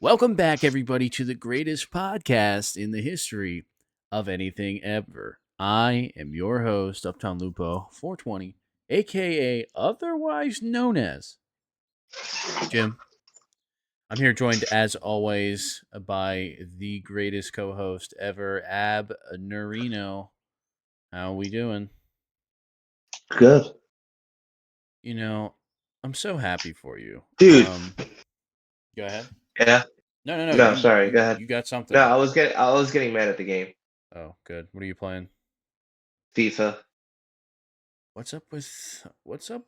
Welcome back, everybody, to the greatest podcast in the history of anything ever. I am your host, Uptown Lupo 420, aka otherwise known as Jim. I'm here joined, as always, by the greatest co host ever, Ab Nurino. How we doing? Good. You know, I'm so happy for you. Dude. Go ahead. Yeah. No. No, You sorry. Go you ahead. you got No, something. I was getting mad at the game. Oh, good. What are you playing? FIFA. What's up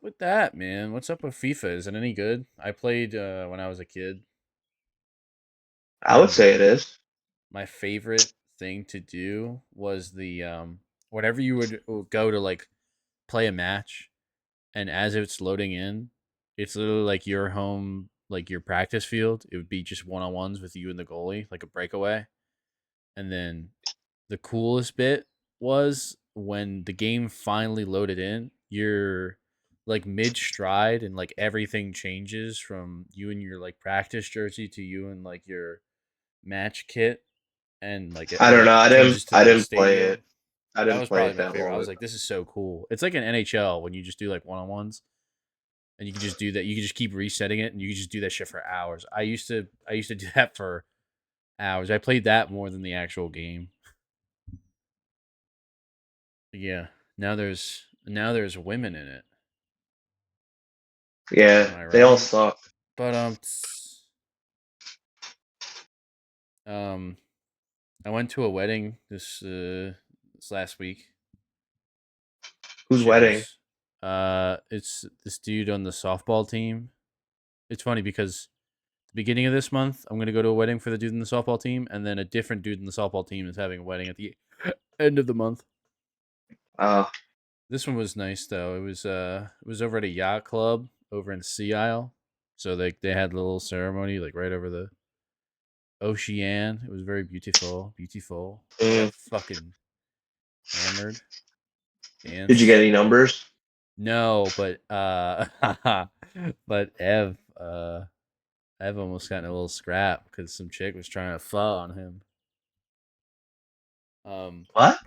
with that, man? What's up with FIFA? Is it any good? I played when I was a kid, I would and say it is. my favorite thing to do was the whenever you would go to like play a match, and as it's loading in, it's literally like your home, like your practice field. It would be just one on ones with you and the goalie, like a breakaway. And then the coolest bit was when the game finally loaded in, you're like mid stride and like everything changes from you and your like practice jersey to you and like your match kit, and like it I don't like know. I didn't changes to I the didn't play it. stadium. I That didn't was play probably it my that favorite. I long was like, ago. this is so cool. It's like an NHL when you just do like one on ones, and you can just do that. You can just keep resetting it, and you can just do that shit for hours. I used to do that for hours. I played that more than the actual game. Yeah. Now there's women in it. Yeah, Am I they all right? suck. But I went to a wedding this last week. Who's Shit wedding? was it's this dude on the softball team. It's funny because the beginning of this month I'm gonna go to a wedding for the dude in the softball team, and then a different dude in the softball team is having a wedding at the end of the month. Uh, This one was nice though. It was over at a yacht club over in Sea Isle. So they had a little ceremony like right over the ocean. It was very beautiful, beautiful. I mm. got fucking hammered, Did you get danced. any numbers? No, but but Ev almost got in a little scrap because some chick was trying to fuck on him. Um, What?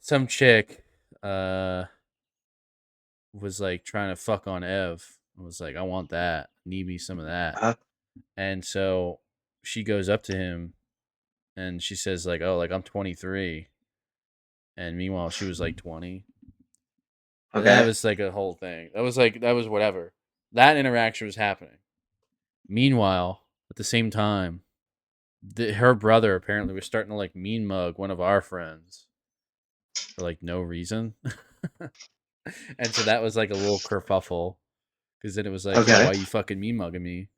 some chick uh was like trying to fuck on Ev. I was like, I want that. Need me some of that. Uh, And so she goes up to him and she says like, "Oh, like I'm 23." And meanwhile, she was like 20. And that okay. was like a whole thing. That was whatever. That interaction was happening. Meanwhile, at the same time, her brother apparently was starting to like mean mug one of our friends for like no reason. And so that was like a little kerfuffle because then it was like, yo, Okay. why you fucking mean mugging me?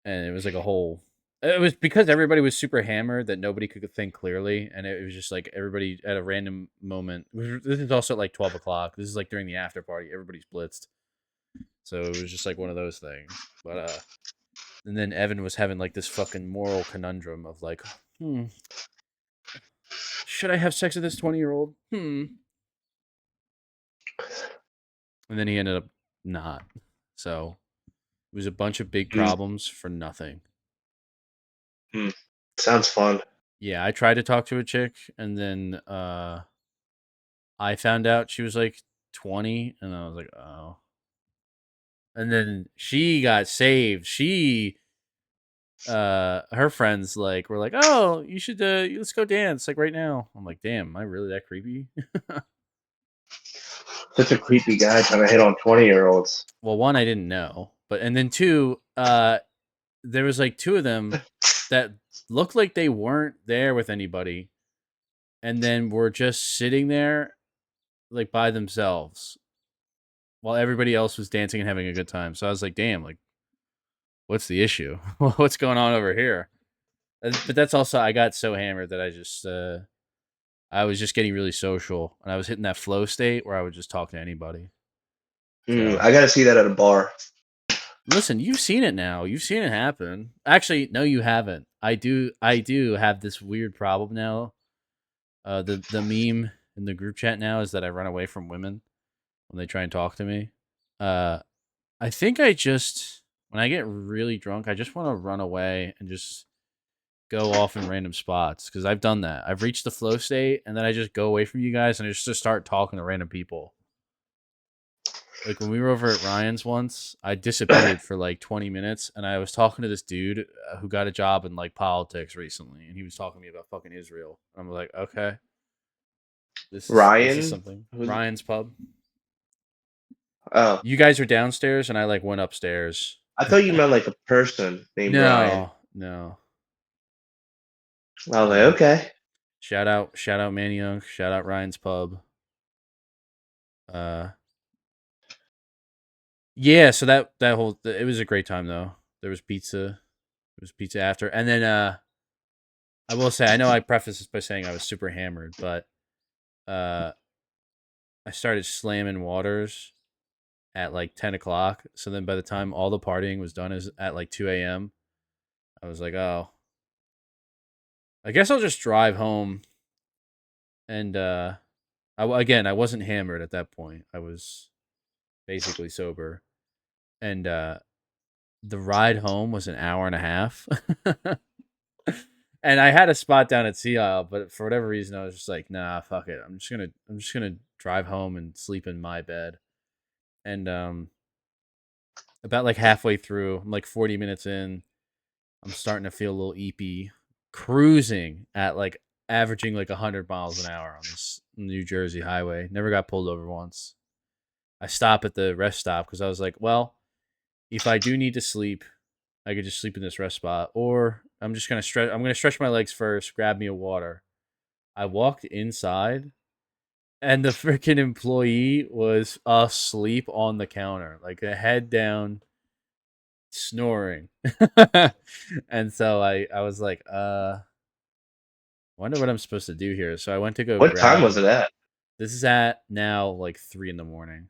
And it was like a whole. It was because everybody was super hammered that nobody could think clearly, and it was just like everybody at a random moment. This is also at like 12 o'clock. This is like during the after party. Everybody's blitzed, so it was just like one of those things. But and then Evan was having like this fucking moral conundrum of like, should I have sex with this 20-year-old? And then he ended up not. So it was a bunch of big Mm. problems for nothing. Mm. Sounds fun. Yeah, I tried to talk to a chick, and then I found out she was like 20, and I was like, oh. And then she got saved. Her friends like were like, oh, you should let's go dance like right now. I'm like, damn, am I really that creepy? Such a creepy guy trying to hit on 20-year-olds. Well, one, I didn't know, but and then two, there was like two of them that looked like they weren't there with anybody, and then were just sitting there like by themselves while everybody else was dancing and having a good time. So I was like, damn, like, what's the issue? What's going on over here? But that's also, I got so hammered that I was just getting really social, and I was hitting that flow state where I would just talk to anybody. So I gotta see that at a bar. listen, you've seen it now. You've seen it happen. Actually, no, you haven't. I do have this weird problem now. The meme in the group chat now is that I run away from women when they try and talk to me. Uh, I think I just when I get really drunk, I just want to run away and just go off in random spots because I've done that. I've reached the flow state and then I just go away from you guys and I just start talking to random people. Like when we were over at Ryan's once, I disappeared for like 20 minutes and I was talking to this dude who got a job in like politics recently and he was talking to me about fucking Israel. I'm like, okay, this is Ryan? something. Ryan's pub. Oh, You guys were downstairs and I like went upstairs. I thought you meant like a person named Ryan. No. I was like, okay. Shout out Manny Young. Shout out Ryan's pub. Yeah, so that whole it was a great time though. There was pizza. There was pizza after, and then I will say I know I prefaced this by saying I was super hammered, but I started slamming waters at like 10 o'clock. So then by the time all the partying was done is at like 2 a.m. I was like, oh, I guess I'll just drive home. And I wasn't hammered at that point. I was basically sober. And the ride home was an hour and a half. And I had a spot down at Sea Isle, but for whatever reason I was just like, nah, fuck it. I'm just gonna drive home and sleep in my bed. And about like halfway through, I'm like 40 minutes in, I'm starting to feel a little eepy, cruising at like averaging like 100 miles an hour on this New Jersey highway. Never got pulled over once. I stop at the rest stop because I was like, well, if I do need to sleep, I could just sleep in this rest spot, or I'm just gonna stretch. I'm gonna stretch my legs first. Grab me a water. I walked inside, and the freaking employee was asleep on the counter, like a head down, snoring. And so I was like, wonder what I'm supposed to do here. So I went to go. What time was it at? This is at now like 3 a.m.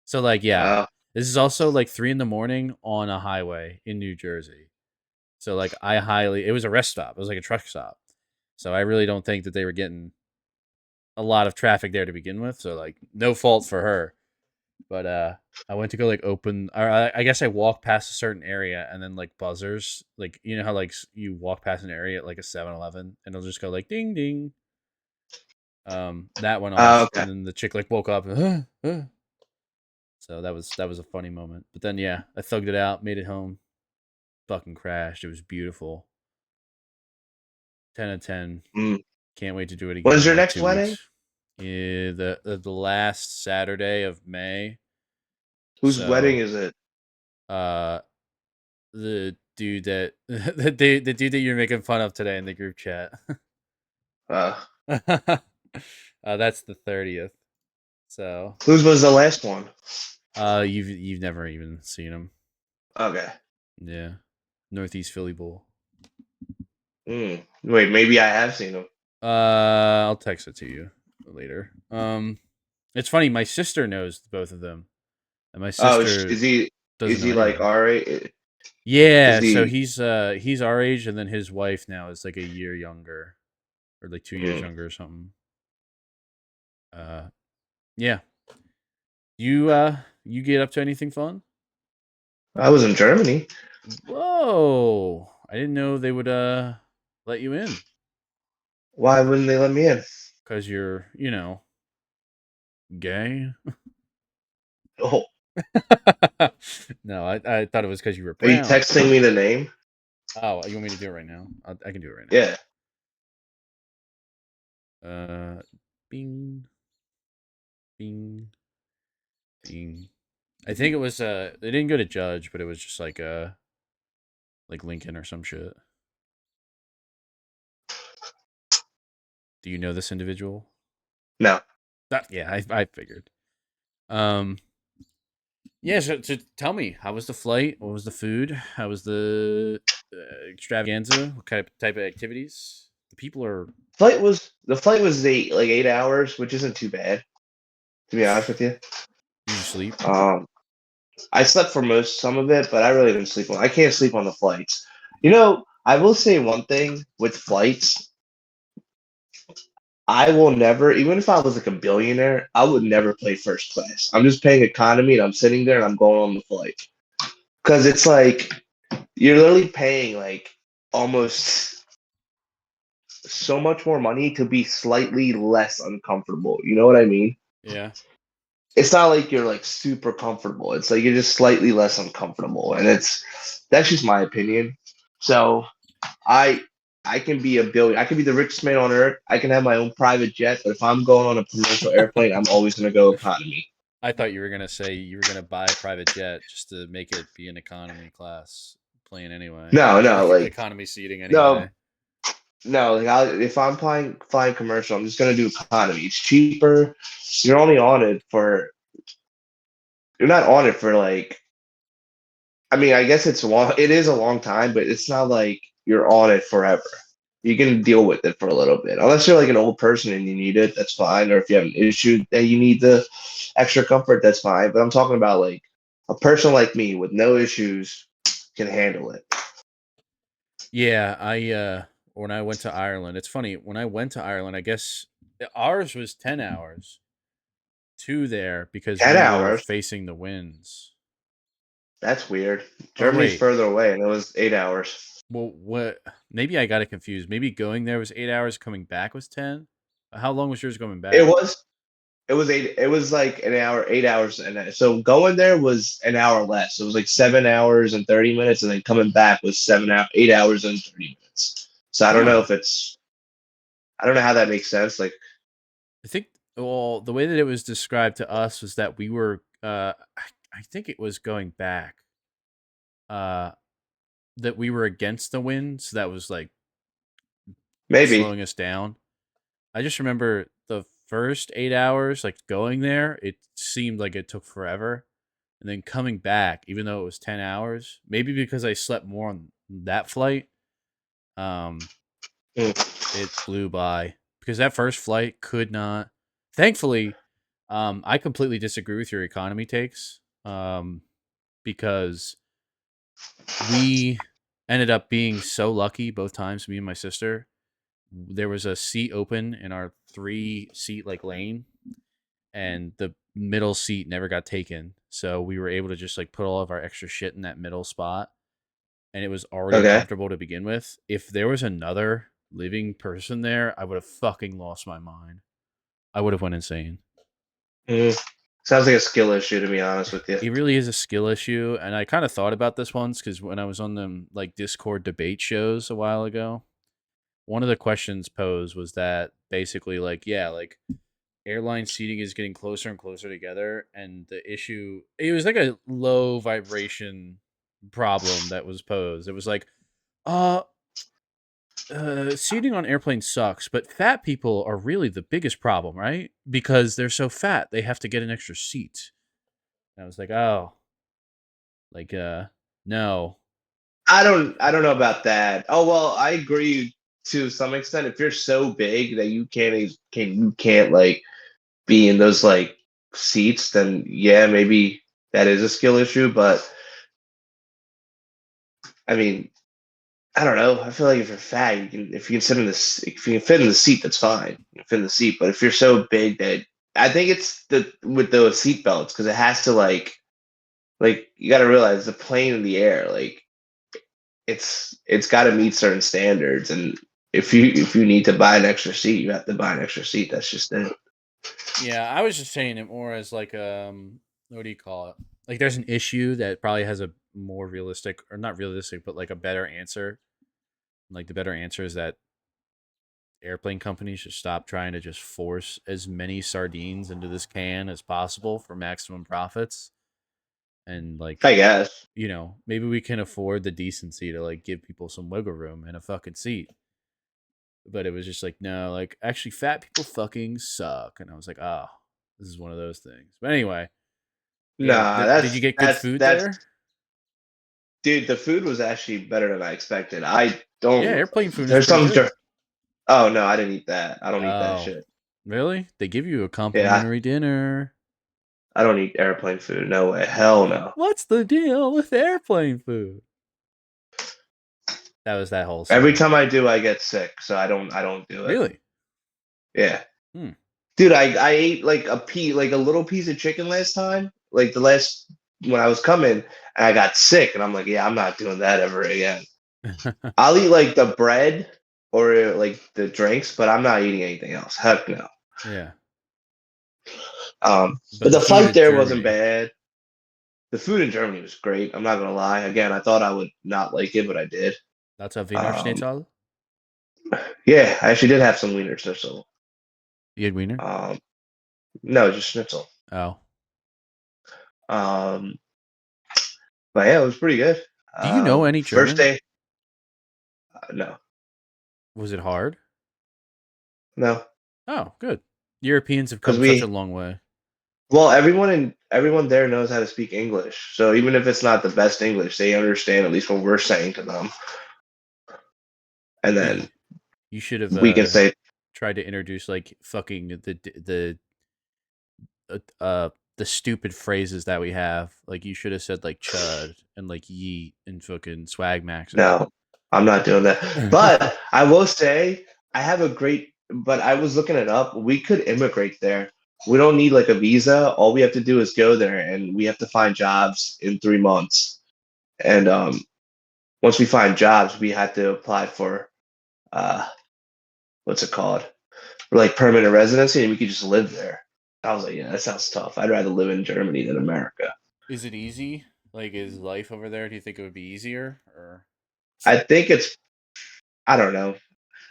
So like, yeah, this is also like 3 a.m. on a highway in New Jersey. So like, it was a rest stop. It was like a truck stop. So I really don't think that they were getting a lot of traffic there to begin with. So like, no fault for her. But I went to go like open, or I guess I walked past a certain area and then like buzzers, like you know how like you walk past an area at like a 7-Eleven and it'll just go like ding ding. That went off, okay. and then the chick like woke up. So that was a funny moment. But then yeah, I thugged it out, made it home, fucking crashed. It was beautiful. 10 out of 10. Can't wait to do it again. When's your next wedding? Yeah, the last Saturday of May. Whose wedding is it? The dude that the dude that you're making fun of today in the group chat. That's the 30th. So whose was the last one? You've never even seen him. Okay. Yeah, Northeast Philly Bowl. Wait, maybe I have seen him. I'll text it to you later. It's funny. My sister knows both of them, and my sister is he like our age? Yeah, so he's our age, and then his wife now is like a year younger, or like 2 years younger or something. Yeah. You get up to anything fun? I was in Germany. Whoa! I didn't know they would let you in. Why wouldn't they let me in? Because you're, gay. Oh. No, I thought it was because you were brown. Are you texting me the name? Oh, you want me to do it right now? I can do it right now. Yeah. Bing. Bing. Bing. I think it was they didn't go to judge, but it was just like Lincoln or some shit. Do you know this individual? No. Yeah, I figured. Yeah, so tell me, how was the flight? What was the food? How was the extravaganza? What type of activities? The people are. The flight was 8 hours, which isn't too bad, to be honest with you. Did you sleep? I slept for some of it, but I really didn't sleep. I can't sleep on the flights. I will say one thing with flights. I will never, even if I was like a billionaire, I would never play first class. I'm just paying economy and I'm sitting there and I'm going on the flight. because it's like you're literally paying like almost so much more money to be slightly less uncomfortable. You know what I mean? Yeah. It's not like you're like super comfortable. It's like you're just slightly less uncomfortable, and that's just my opinion. So I I can be a billion. I can be the richest man on earth. I can have my own private jet, but if I'm going on a commercial airplane, I'm always gonna go economy. I thought you were gonna say you were gonna buy a private jet just to make it be an economy class plane anyway, No, or no, like economy seating no, anyway. no. Like if I'm flying commercial, I'm just gonna do economy. It's cheaper. You're only on it for. You're not on it for like. I mean, I guess it's long. It is a long time, but it's not like you're on it forever. You can deal with it for a little bit, unless you're like an old person and you need it. That's fine. Or if you have an issue that you need the extra comfort, that's fine. But I'm talking about like a person like me with no issues can handle it. Yeah, I when I went to Ireland, it's funny when I went to Ireland. I guess ours was 10 hours to there because 10 we were hours. facing the winds. That's weird. Or Germany's wait, further away, and it was 8 hours. well, what? Maybe I got it confused. Maybe going there was 8 hours, coming back was 10. How long was yours going It back? was. It was eight. It was like an hour, 8 hours, and so going there was an hour less. It was like 7 hours and 30 minutes, and then coming back was 8 hours and 30 minutes. So I don't know Huh. if it's. I don't know how that makes sense. Like I think well, the way that it was described to us was that we were I think it was going back. Uh that we were against the wind, so that was like maybe, slowing us down. I just remember the first 8 hours, like going there, it seemed like it took forever. And then coming back, even though it was 10 hours, maybe because I slept more on that flight, um, mm, it flew by. Because that first flight could not. Thankfully, I completely disagree with your economy takes. Because we ended up being so lucky both times, me and my sister. There was a seat open in our 3 seat like lane, and the middle seat never got taken. So we were able to just like put all of our extra shit in that middle spot, and it was already okay. comfortable to begin with. If there was another living person there, I would have fucking lost my mind. I would have went insane. Mm. Sounds like a skill issue, to be honest with you. It really is a skill issue, and I kind of thought about this once because when I was on them like Discord debate shows a while ago, one of the questions posed was that basically like yeah, like airline seating is getting closer and closer together, and the issue it was like a low vibration problem that was posed. It was like uh seating on airplanes sucks, but fat people are really the biggest problem, right? Because they're so fat they have to get an extra seat. And I was like, oh, like no. I don't know about that. Oh well, I agree to some extent. If you're so big that you can't like be in those like seats, then yeah, maybe that is a skill issue. But I mean, I don't know. I feel like if you're fat, you can if you can sit in this if you can fit in the seat, that's fine. You can fit in the seat. But if you're so big that I think it's the with the seat belts because it has to like you got to realize the plane in the air like it's got to meet certain standards and if you need to buy an extra seat, you have to buy an extra seat. That's just it. Yeah, I was just saying it more as like what do you call it? Like there's an issue that probably has a more realistic or not realistic, but like a better answer. Like the better answer is that airplane companies should stop trying to just force as many sardines into this can as possible for maximum profits. And like, I guess. maybe we can afford the decency to like give people some wiggle room and a fucking seat. But it was just like, no, like actually fat people fucking suck. And I was like, oh, this is one of those things. But anyway, yeah. Nah, Did you get good food that's there? dude. The food was actually better than I expected. I Yeah, don't. airplane food is There's pretty some. good. Oh no, I didn't eat that. I don't eat that Oh, shit. really? They give you a Yeah, complimentary dinner. I don't eat airplane food. No way. Hell no. What's the deal with airplane food? That was that whole Every scene. time I do, I get sick. So I don't do it. Really? Yeah. Hmm. Dude, I ate like a little piece of chicken last time, like the last when I was coming and I got sick, and I'm like, yeah, I'm not doing that ever again. I'll eat like the bread or like the drinks, but I'm not eating anything else. Heck no. Yeah. But But the the food flight in there wasn't Germany, bad. The food in Germany was great. I'm not gonna lie. Again, I thought I would not like it, but I did. that's a Wiener Um, Schnitzel. yeah, I actually did have some wiener schnitzel. You had Wiener? Um, no, just schnitzel. Oh. Um, but yeah, it was pretty good. Do you know any First German? day, no, Was it hard? no, Oh, good. Europeans have because come such a long way. well, everyone there knows how to speak English. So even if it's not the best English, they understand at least what we're saying to them, and then You should have we can say tried to introduce like fucking uh, uh the stupid phrases that we have. Like you should have said like chud and like yeet and fucking swag maxer. no. I'm not doing that. But I will say I have a great. But I was looking it up. We could immigrate there. We don't need like a visa. All we have to do is go there, and we have to find jobs in 3 months. And once we find jobs, we had to apply for uh, what's it called? Like permanent residency, and we could just live there. I was like, yeah, that sounds tough. I'd rather live in Germany than America. Is it easy? Like, is life over there? Do you think it would be easier? Or I think it's, I don't know.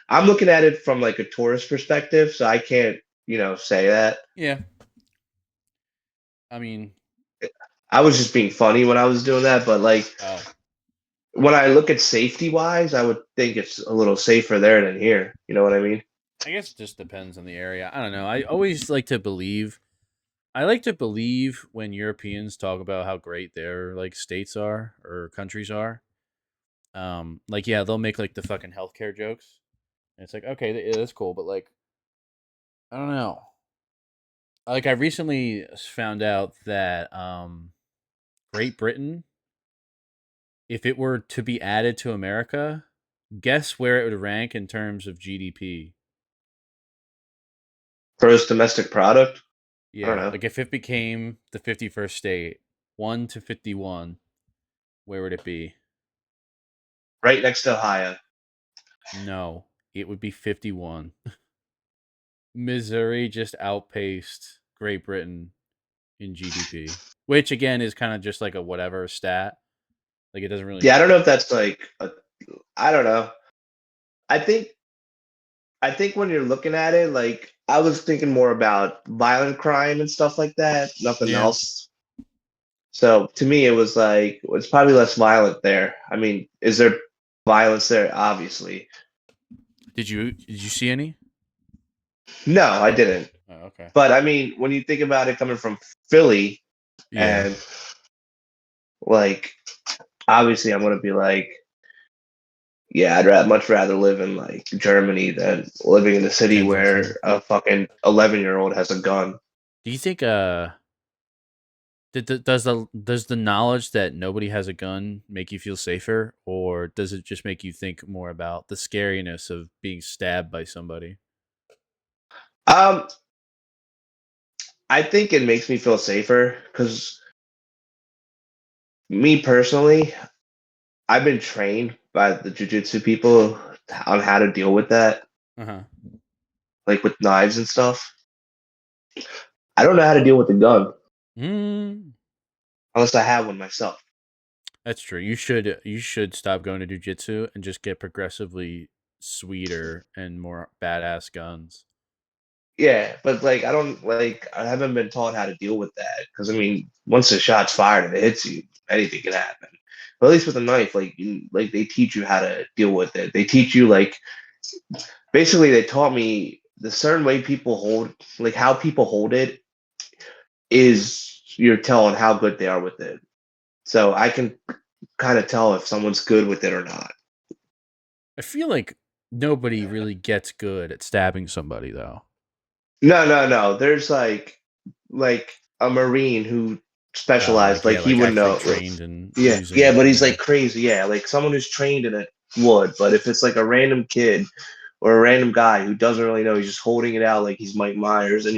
I'm looking at it from like a tourist perspective, so I can't, say that. yeah, I mean, I was just being funny when I was doing that, but like oh, when I look at safety wise, I would think it's a little safer there than here. You know what I mean? I guess it just depends on the area. I don't know. I always like to believe. I like to believe when Europeans talk about how great their like states are or countries are. Like yeah, they'll make like the fucking healthcare jokes. And it's like okay, yeah, that's cool, but like I don't know. Like I recently found out that Great Britain, if it were to be added to America, guess where it would rank in terms of GDP? Gross domestic product. I don't Yeah, know. like if it became the 51st state, 1 to 51, where would it be? Right next to Ohio. No, it would be 51. Missouri just outpaced Great Britain in GDP, which again is kind of just like a whatever stat. Like it doesn't really Yeah, I don't matter. know if that's like I don't know. I think I think when you're looking at it, like I was thinking more about violent crime and stuff like that, nothing Yeah. else. So to me, it was like it's probably less violent there. I mean, is there violence there? Obviously, Did you see any? no, I didn't. Oh, okay. But I mean, when you think about it coming from Philly, Yeah. and like obviously, I'm gonna be like, yeah, much rather live in like Germany than living in a city Kensington. where a fucking 11-year-old has a gun. Do you think does the knowledge that nobody has a gun make you feel safer, or does it just make you think more about the scariness of being stabbed by somebody? Um, I think it makes me feel safer because me personally, I've been trained by the jujitsu people on how to deal with that, Uh huh. like with knives and stuff. I don't know how to deal with a gun Mm, unless I have one myself. that's true. You should stop going to jujitsu and just get progressively sweeter and more badass guns. Yeah, but like I haven't been taught how to deal with that because I mean, once the shot's fired and it hits you, anything can happen. But at least with a knife, like they teach you how to deal with it. They teach you like basically they taught me the certain way people hold like how people hold it is you're telling how good they are with it. So I can kind of tell if someone's good with it or not. I feel like nobody really gets good at stabbing somebody though. No, no, no. There's like a marine who Oh, specialized, like like yeah, he like would actually know. trained in Yeah, using yeah, it. but he's Yeah. like crazy. Yeah, like someone who's trained in it would. But if it's like a random kid or a random guy who doesn't really know, he's just holding it out like he's Mike Myers, and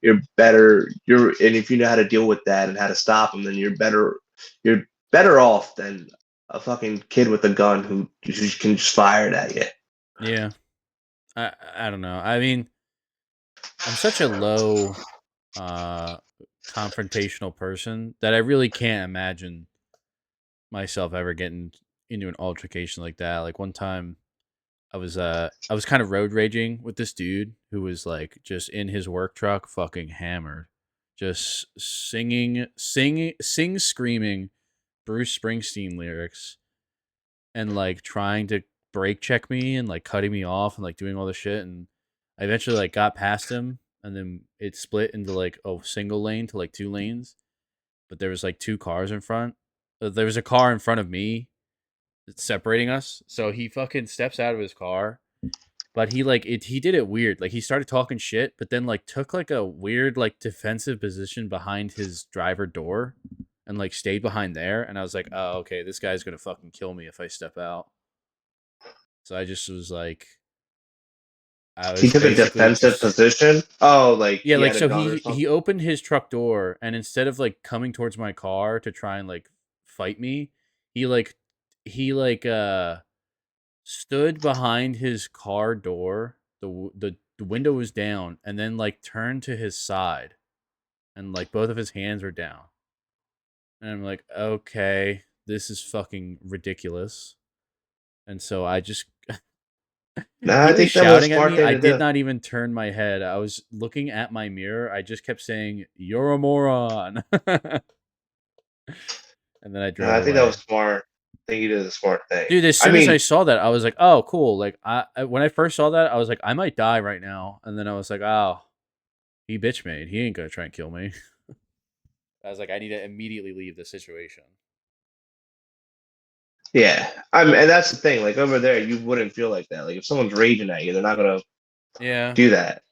you're better. And if you know how to deal with that and how to stop them, then you're better off than a fucking kid with a gun who can just fire it at you. Yeah. I don't know. I mean, I'm such a low confrontational person that I really can't imagine myself ever getting into an altercation like that. Like one time I was kind of road raging with this dude who was like just in his work truck fucking hammered. Just screaming Bruce Springsteen lyrics and like trying to brake check me and like cutting me off and like doing all this shit, and I eventually like got past him, and then it split into like a single lane to like two lanes, but there was like two cars in front. There was a car in front of me separating us, so he fucking steps out of his car, but he did it weird. Like he started talking shit, but then like took like a weird like defensive position behind his driver door and like stayed behind there, and I was like, "Oh, okay, this guy's going to fucking kill me if I step out." So I just was like, I He was took a basically defensive just position. Oh, like yeah, he like had a so gun or he something. opened his truck door, and instead of like coming towards my car to try and like fight me, he like he stood behind his car door. The window was down, and then like turned to his side, and like both of his hands were down. And I'm like, okay, this is fucking ridiculous. And so I just Nah, he I was think that was a shouting at smart me. thing I to did do. not even turn my head. I was looking at my mirror. I just kept saying, "You're a moron." And then I Nah, drove I think that was away. smart. I think he did a smart thing. Dude, as I soon as I mean, saw that, I was like, "Oh, cool." Like when I first saw that, I was like, "I might die right now." And then I was like, "Oh, he bitch made. He ain't going to try and kill me." I was like, "I need to immediately leave the situation." yeah. And that's the thing. Like over there, you wouldn't feel like that. Like if someone's raging at you, they're not gonna Yeah. do that.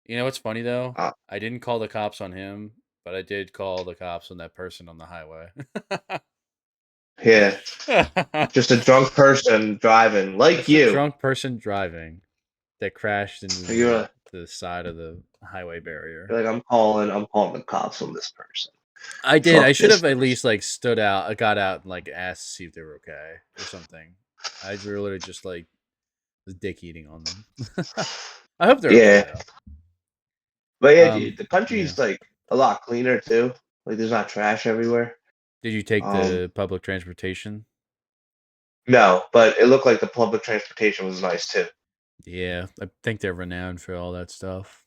You know what's funny though? Uh, I didn't call the cops on him, but I did call the cops on that person on the highway. yeah. Just a drunk person driving like Just a you. drunk person driving that crashed into You're, the side of the highway barrier. you're like, I'm calling the cops on this person. I did. I Fuck should this have at person. least like stood out, got out, and like asked to see if they were okay or something. I really just like was dick eating on them. I hope they're okay Yeah. though. But yeah, dude, the Yeah. country's like a lot cleaner too. Like there's not trash everywhere. Did you take Um, the public transportation? no, but it looked like the public transportation was nice too. Yeah, I think they're renowned for all that stuff.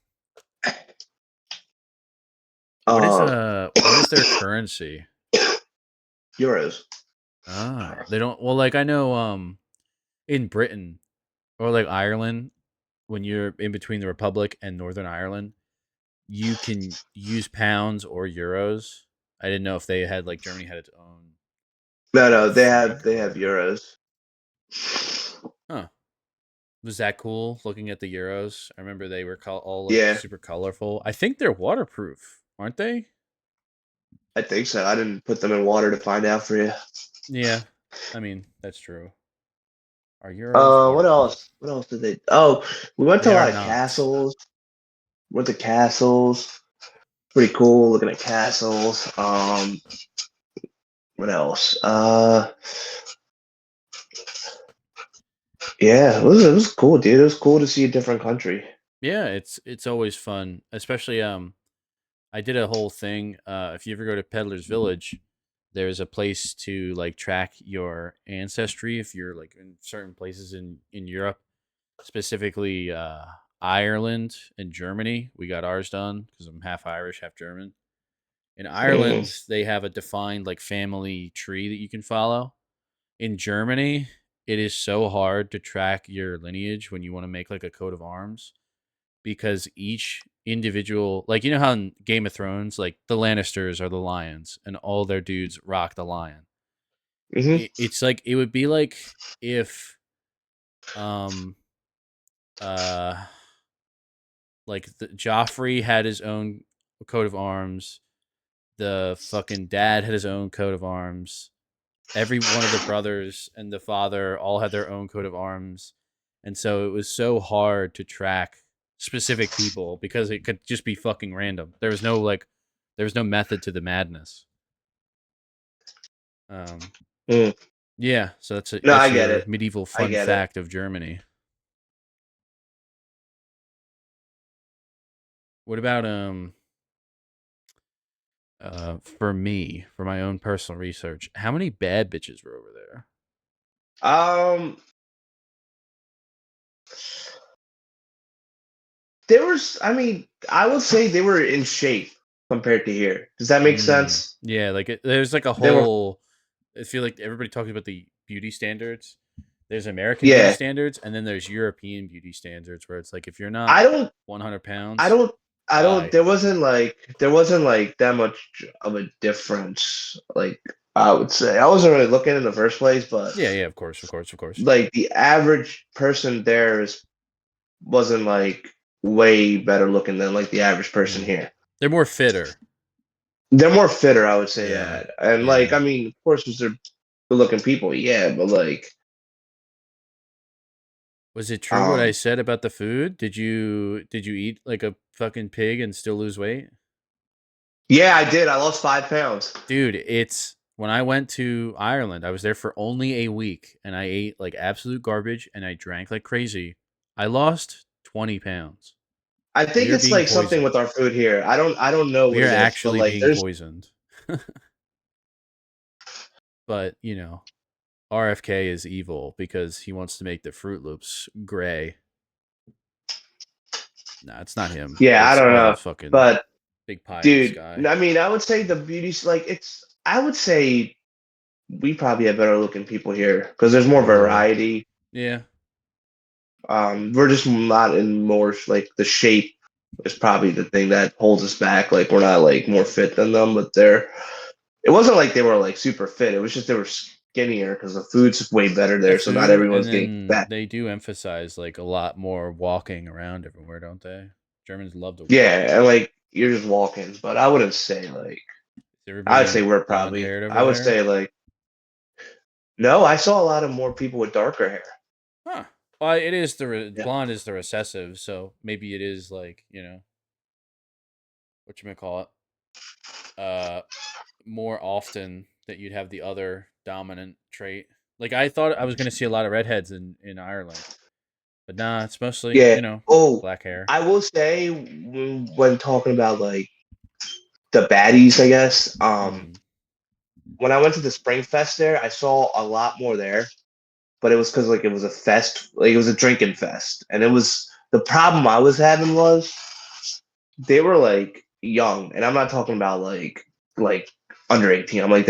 Um, What is their currency? euros. Ah, they don't. Well, like I know, in Britain or like Ireland, when you're in between the Republic and Northern Ireland, you can use pounds or euros. I didn't know if they had like Germany had its own No, like no, franc or they have whatever. euros. Huh. Was that cool looking at the euros? I remember they were all like Yeah, super colorful. I think they're waterproof, aren't they? I think so. I didn't put them in water to find out for you. Yeah. I mean, that's true. Are euros What waterproof? else? What else did they? Oh, we went to They a are lot of not. castles. Went to castles. Pretty cool looking at castles. What else? Yeah, it was cool, dude. It was cool to see a different country. Yeah, it's always fun, especially I did a whole thing. If you ever go to Peddler's Village, there's a place to like track your ancestry if you're like in certain places in Europe, specifically Ireland and Germany. We got ours done because I'm half Irish, half German. In Hmm. Ireland, they have a defined like family tree that you can follow. In Germany, it is so hard to track your lineage when you want to make like a coat of arms because each individual, like you know how in Game of Thrones, like the Lannisters are the lions and all their dudes rock the lion. Hmm. It's like it would be like if um uh like Joffrey had his own coat of arms, the fucking dad had his own coat of arms, every one of the brothers and the father all had their own coat of arms, and so it was so hard to track specific people because it could just be fucking random. There was no method to the madness. Um, Mm. yeah, so No, I that's get your it. medieval I fun get it. fact of Germany. What about for me, for my own personal research, how many bad bitches were over there? Um, there was. I mean, I would say they were in shape compared to here. Does that make sense? Yeah, like there's like a They were. whole. I feel like everybody talks about the beauty standards. There's American beauty Yeah. standards, and then there's European beauty standards, where it's like if you're I not don't. 100 I pounds, don't. I don't. bye. There wasn't like that much of a difference. Like I would say, I wasn't really looking in the first place, but Yeah, yeah, of course, of course, of course. like the average person there wasn't like way better looking than like the average person Mm. here. They're more fitter. They're more fitter, I would say Yeah, that. And like, yeah. I mean, of course, they're good looking people, yeah, but like, Was it true what I um, said about the food? Did you eat like a fucking pig and still lose weight? yeah, I did. I lost 5 pounds. Dude, it's when I went to Ireland, I was there for only a week and I ate like absolute garbage and I drank like crazy. I lost 20 pounds. I We think are it's being like something with poisoned. our food here. I don't know We what are it is, but actually like, being there's, poisoned. But, RFK is evil because he wants to make the Fruit Loops gray. Nah, it's not him. yeah, I It's don't all the know, fucking but big pie in the dude, sky. I mean, I would say the beauty's like I would say we probably have better looking people here because there's more Really? variety. Yeah. We're just not in more like the shape is probably the thing that holds us back. Like we're not like more fit than them, but they're. It wasn't like they were like super fit. It was just they were skinnier because the food's way better The there, so not food, and everyone's getting then fat. they do emphasize like a lot more walking around everywhere, don't they? Germans love to walk. Yeah, and like you're just walking, but I wouldn't say like Is I'd say everybody we're blonde probably haired over I would there? say like no. I saw a lot of more people with darker hair. Huh. Well, it is Yeah, blonde is the recessive, so maybe it is like what you may call it. Uh, more often that you'd have the other dominant trait. Like I thought I was gonna see a lot of redheads in Ireland, but nah, it's mostly yeah. Oh, black hair. I will say when talking about like the baddies, I guess. Mm-hmm. When I went to the Spring Fest there, I saw a lot more there, but it was because like it was a fest, like it was a drinking fest, and it was the problem I was having was they were like young, and I'm not talking about like under 18. I'm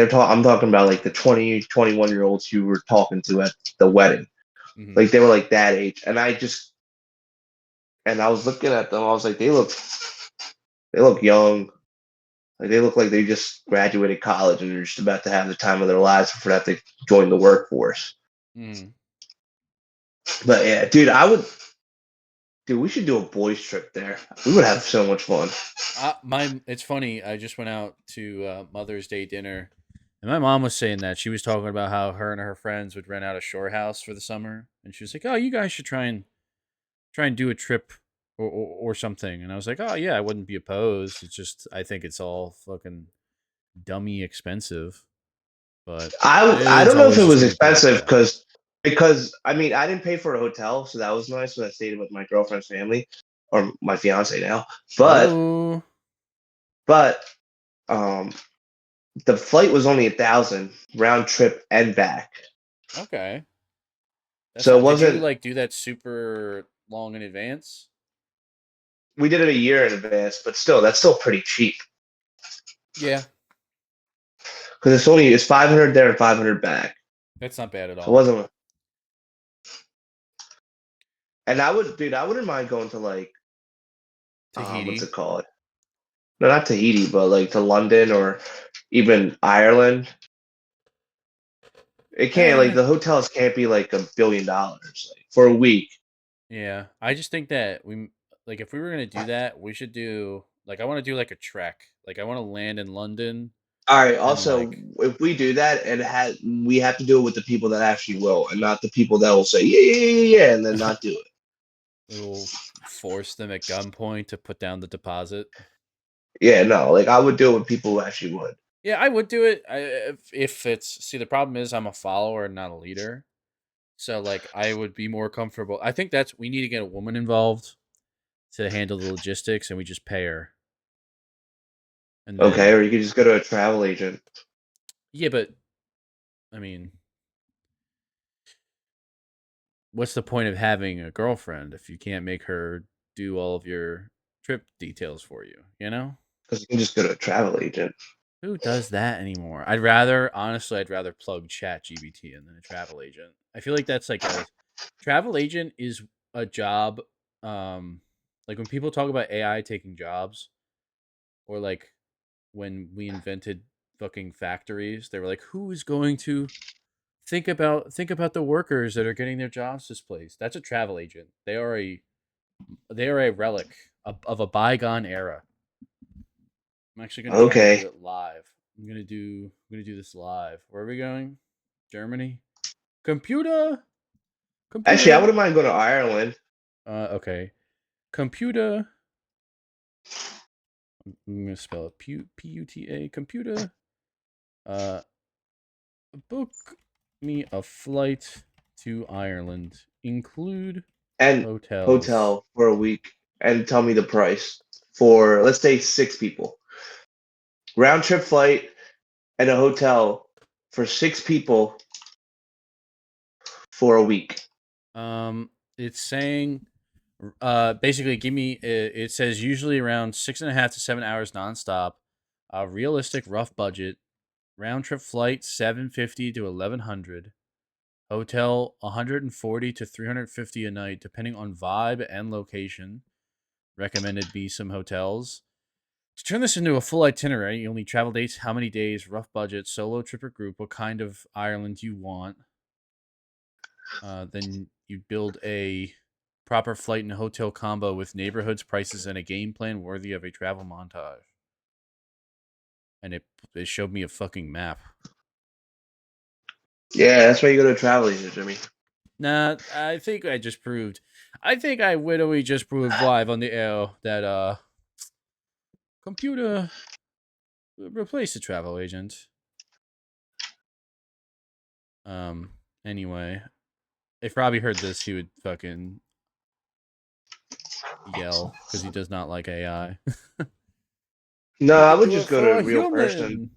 talking about like the 20, 21 year olds you were talking to at the wedding. Mm-hmm. Like they were like that age, and I was looking at them. I was like, they look young. Like they look like they just graduated college and they're just about to have the time of their lives before they have to join the workforce. Mm-hmm. But yeah, dude, we should do a boys trip there. We would have so much fun. It's funny. I just went out to Mother's Day dinner, and my mom was saying that she was talking about how her and her friends would rent out a shore house for the summer, and she was like, "Oh, you guys should try and do a trip or something." And I was like, "Oh yeah, I wouldn't be opposed. It's just I think it's all fucking dummy expensive, but I it's don't know if always it just was gonna be talked expensive about." because I mean I didn't pay for a hotel, so that was nice. So I stayed with my girlfriend's family or my fiance now. But Oh, but um the flight was only 1,000 round trip and back. okay. That's So it not. Did you wasn't like do that super long in advance? we did it a year in advance, but still that's still pretty cheap. Yeah, Because it's 500 there and 500 back. that's not bad at So it all. wasn't and I wouldn't mind going to like what's Tahiti. it called? No, not Tahiti, but like to London or even Ireland. It can't like Eh, the hotels can't be like $1 billion like, for a week. yeah. I just think that like if we were gonna do that, we should do like I want to do like a trek. Like I want to land in London All right. and Also, like if we do that, we have to do it with the people that actually will, and not the people that will say yeah, yeah, yeah, yeah, and then not do it. It'll force them at gunpoint to put down the deposit. Yeah, no, like I would do it with people who actually would. Yeah, I would do it. If it's see the problem is I'm a follower and not a leader, so like I would be more comfortable. I think that's we need to get a woman involved to handle the logistics, and we just pay her. And Okay, then or you could just go to a travel agent. yeah, but I mean, what's the point of having a girlfriend if you can't make her do all of your trip details for you? You know? Because you can just go to a travel agent. Who does that anymore? I'd rather plug Chat GBT in than a travel agent. I feel like that's like a travel agent is a job. Like when people talk about AI taking jobs, or like when we invented fucking factories, they were like, who is going to think about the workers that are getting their jobs displaced? That's a travel agent. They are a relic of a bygone era. I'm actually gonna try to do Okay. it live. I'm gonna do this live. Where are we going? Germany. Computer. Actually, I Computer. wouldn't mind going to Ireland. Okay. Computer. I'm gonna spell it Puta. Computer. Uh, book me a flight to Ireland. Include And hotels. hotel for a week and tell me the price for, let's say, 6 people. Round trip flight and a hotel for 6 people for a week. It's saying, basically, give me. It says usually around 6.5 to 7 hours nonstop. Realistic rough budget. Round trip flight 750 to 1100. Hotel 140 to 350 a night, depending on vibe and location. Recommended be some hotels. To turn this into a full itinerary, you only travel dates, how many days, rough budget, solo trip or group, what kind of Ireland you want. Then you build a proper flight and hotel combo with neighborhoods, prices, and a game plan worthy of a travel montage. And it showed me a fucking map. Yeah, that's why you go to a travel agent, Jimmy. Nah, I think I just proved. I think I literally just proved live on the air that computer replace the travel agent. Um. Anyway, if Robbie heard this, he would fucking yell because he does not like AI. No, We I could would do just it go to for a a real person. human.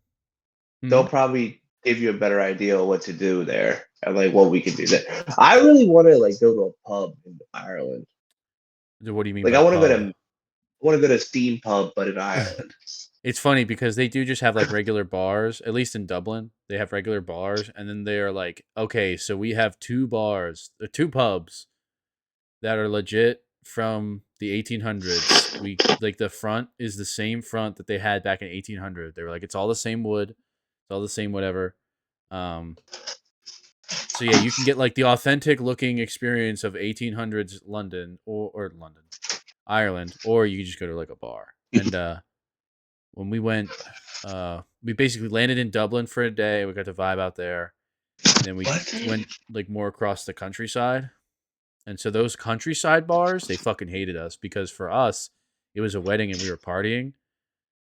Hmm? They'll probably give you a better idea of what to do there and like what we could do there. I really want to like go to a pub in Ireland. What do you mean Like by pub? I want to go to a steam pub, but in Ireland. It's funny because they do just have like regular bars, at least in Dublin. They have regular bars, and then they're like, okay, so we have two bars, two pubs that are legit from the 1800s. We like the front is the same front that they had back in 1800. They were like, it's all the same wood, it's all the same whatever. Um, so yeah, you can get like the authentic looking experience of 1800s London or London, Ireland, or you can just go to like a bar. And when we went, we basically landed in Dublin for a day. We got to vibe out there, and then we What? went like more across the countryside. And so those countryside bars, they fucking hated us because for us, it was a wedding and we were partying,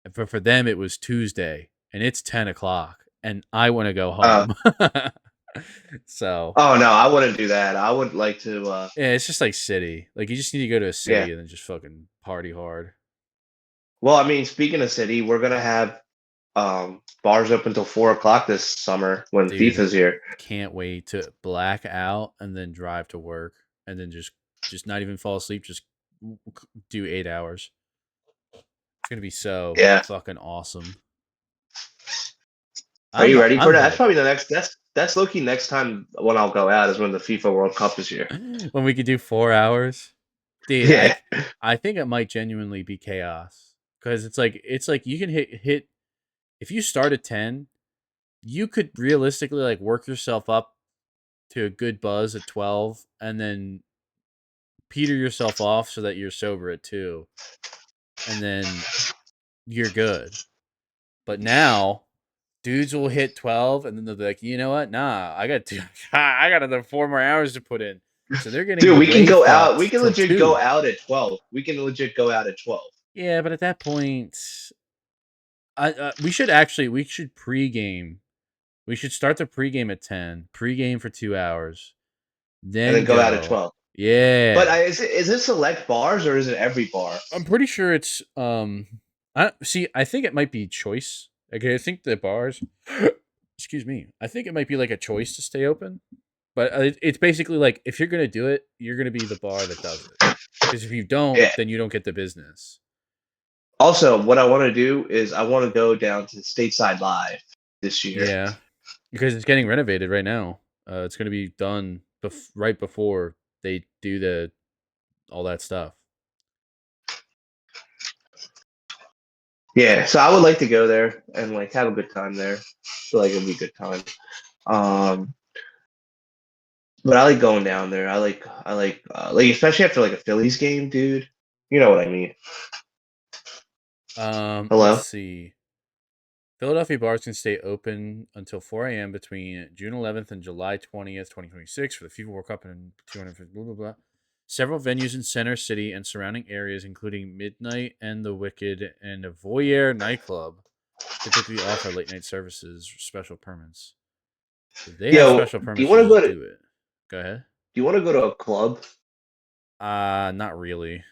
and for them it was Tuesday and it's 10 o'clock, and I want to go Uh, home. So oh no, I wouldn't do that. I would like to. yeah, it's just like city. Like you just need to go to a Yeah. city and then just fucking party hard. Well, I mean, speaking of city, we're gonna have bars up until 4 o'clock this summer when Dude, FIFA's here. can't wait to black out and then drive to work and then just not even fall asleep, just do 8 hours. It's gonna be so Yeah. fucking awesome. Are you ready for I'm that? That's hyped. probably the next. That's low key next time when I'll go out is when the FIFA World Cup is here. When we could do 4 hours, dude, I Yeah. I think it might genuinely be chaos because it's like you can hit if you start at 10, you could realistically like work yourself up to a good buzz at 12 and then peter yourself off so that you're sober at 2, and then you're good. But now dudes will hit 12 and then they'll be like, you know what, nah, I got I got another 4 more hours to put in. So they're getting Dude, we can way go out. We fucked can till legit go 2. out at 12. We can legit go out at 12. Yeah, but at that point, we should pregame. We should start the pregame at 10. Pregame for 2 hours, And then then go out at go. 12. But Yeah, is it select bars or is it every bar? I'm pretty sure it's I see. I think it might be choice. Okay, I think the bars. Excuse me. I think it might be like a choice to stay open, but it's basically like if you're gonna do it, you're gonna be the bar that does it. Because if you don't, Yeah. then you don't get the business. Also, what I want to do is I want to go down to Stateside Live this year. Yeah, because it's getting renovated right now. It's gonna be done right before they do all that stuff. Yeah, so I would like to go there and like have a good time there. I feel like it'd be a good time. Um, but I like going down there. I like especially after like a Phillies game, dude. You know what I mean? Let's Hello? see. Philadelphia bars can stay open until 4 a.m. between June 11th and July 20th, 2026 for the FIFA World Cup and 250 blah blah blah. Several venues in Center City and surrounding areas, including Midnight and the Wicked and a Voyeur nightclub, typically offer late night services or special permits. If they have Yo, special do you permits, want to go just to do it. Go ahead. do you want to go to a club? Not really.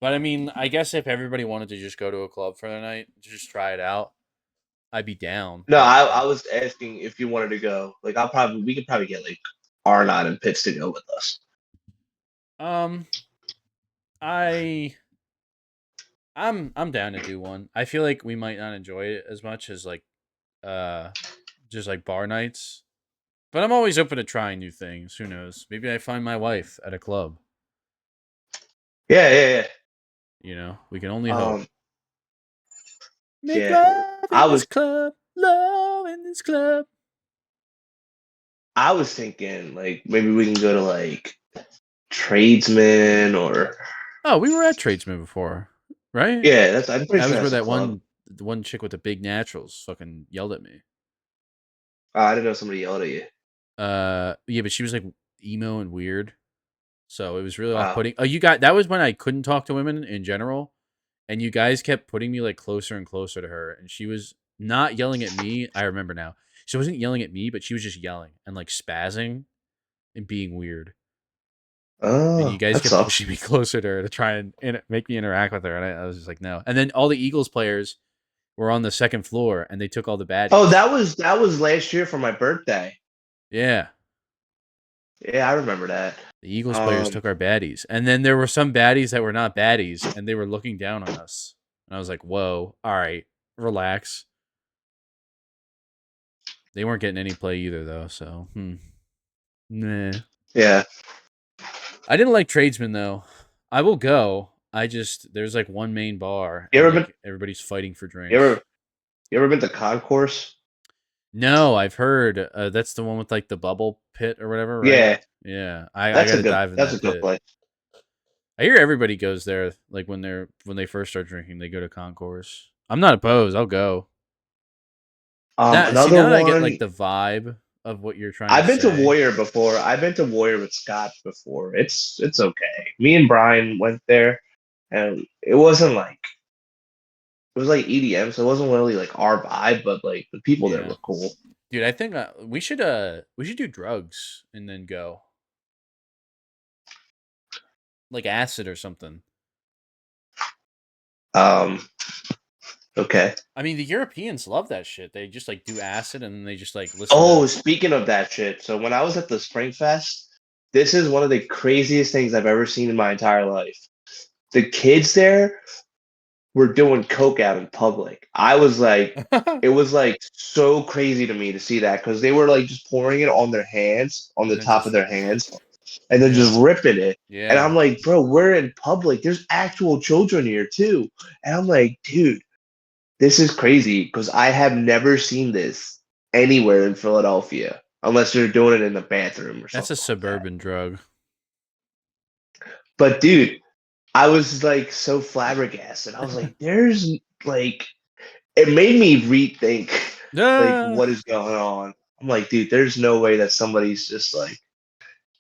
But I mean, I guess if everybody wanted to just go to a club for the night, just try it out, I'd be down. No, I was asking if you wanted to go. Like we could probably get like R9 and Pitts to go with us. Um, I I'm down to do one. I feel like we might not enjoy it as much as like uh just like bar nights. But I'm always open to trying new things. Who knows? Maybe I find my wife at a club. Yeah, yeah, You know, we can only yeah. hope. Make Yeah. love in this club. Love in this club. I was thinking like maybe we can go to like Tradesman or Oh, we were at Tradesman before, right? yeah, I'm pretty That sure was where that's a that club. one chick with the big naturals fucking yelled at me. I didn't know somebody yelled at you. Yeah, but she was like emo and weird. So it was really off Wow. putting. Oh, that was when I couldn't talk to women in general. And you guys kept putting me like closer and closer to her. And she was not yelling at me. I remember now. She wasn't yelling at me, but she was just yelling and like spazzing and being weird. And you Oh, guys that kept sucks. pushing me closer to her to try and make me interact with her. And I was just like, no. And then all the Eagles players were on the second floor and they took all the Oh, baddies. that was last year for my birthday. Yeah. Yeah, I remember that. The Eagles players Um, took our baddies. And then there were some baddies that were not baddies and they were looking down on us. And I was like, whoa, all right, relax. They weren't getting any play either, though. So, nah. yeah. I didn't like Tradesman though. I will go. There's like one main bar, You and ever been like everybody's fighting for you drinks. ever you ever been to Concourse? No, I've heard that's the one with like the bubble pit or whatever, right? Yeah, Yeah, I got to dive in that's a that good pit. place. I hear everybody goes there, like when they first start drinking, they go to Concourse. I'm not opposed. I'll go. Another Now that I get like one. the vibe of what you're trying to I've been to say. Warrior before. I've been to Warrior with Scott before. It's okay. Me and Brian went there, and it was like EDM, so it wasn't really like our vibe, but like the people there Yeah. were cool. Dude, I think we should do drugs and then go. Like acid or something. Um, okay. I mean, the Europeans love that shit. They just like do acid and then they just like listen Oh, to speaking of that shit, so when I was at the Spring Fest, this is one of the craziest things I've ever seen in my entire life. The kids there were doing coke out in public. It was like so crazy to me to see that because they were like just pouring it on their hands, on the and then top of just their hands, and then yeah. just ripping it. And Yeah. I'm like, bro, we're in public. There's actual children here too. And I'm like, dude, this is crazy because I have never seen this anywhere in Philadelphia unless they're doing it in the bathroom or That's a something like that. suburban drug. But dude, I was like so flabbergasted. I was like, there's like it made me rethink like Ah! what is going on. I'm like, dude, there's no way that somebody's just like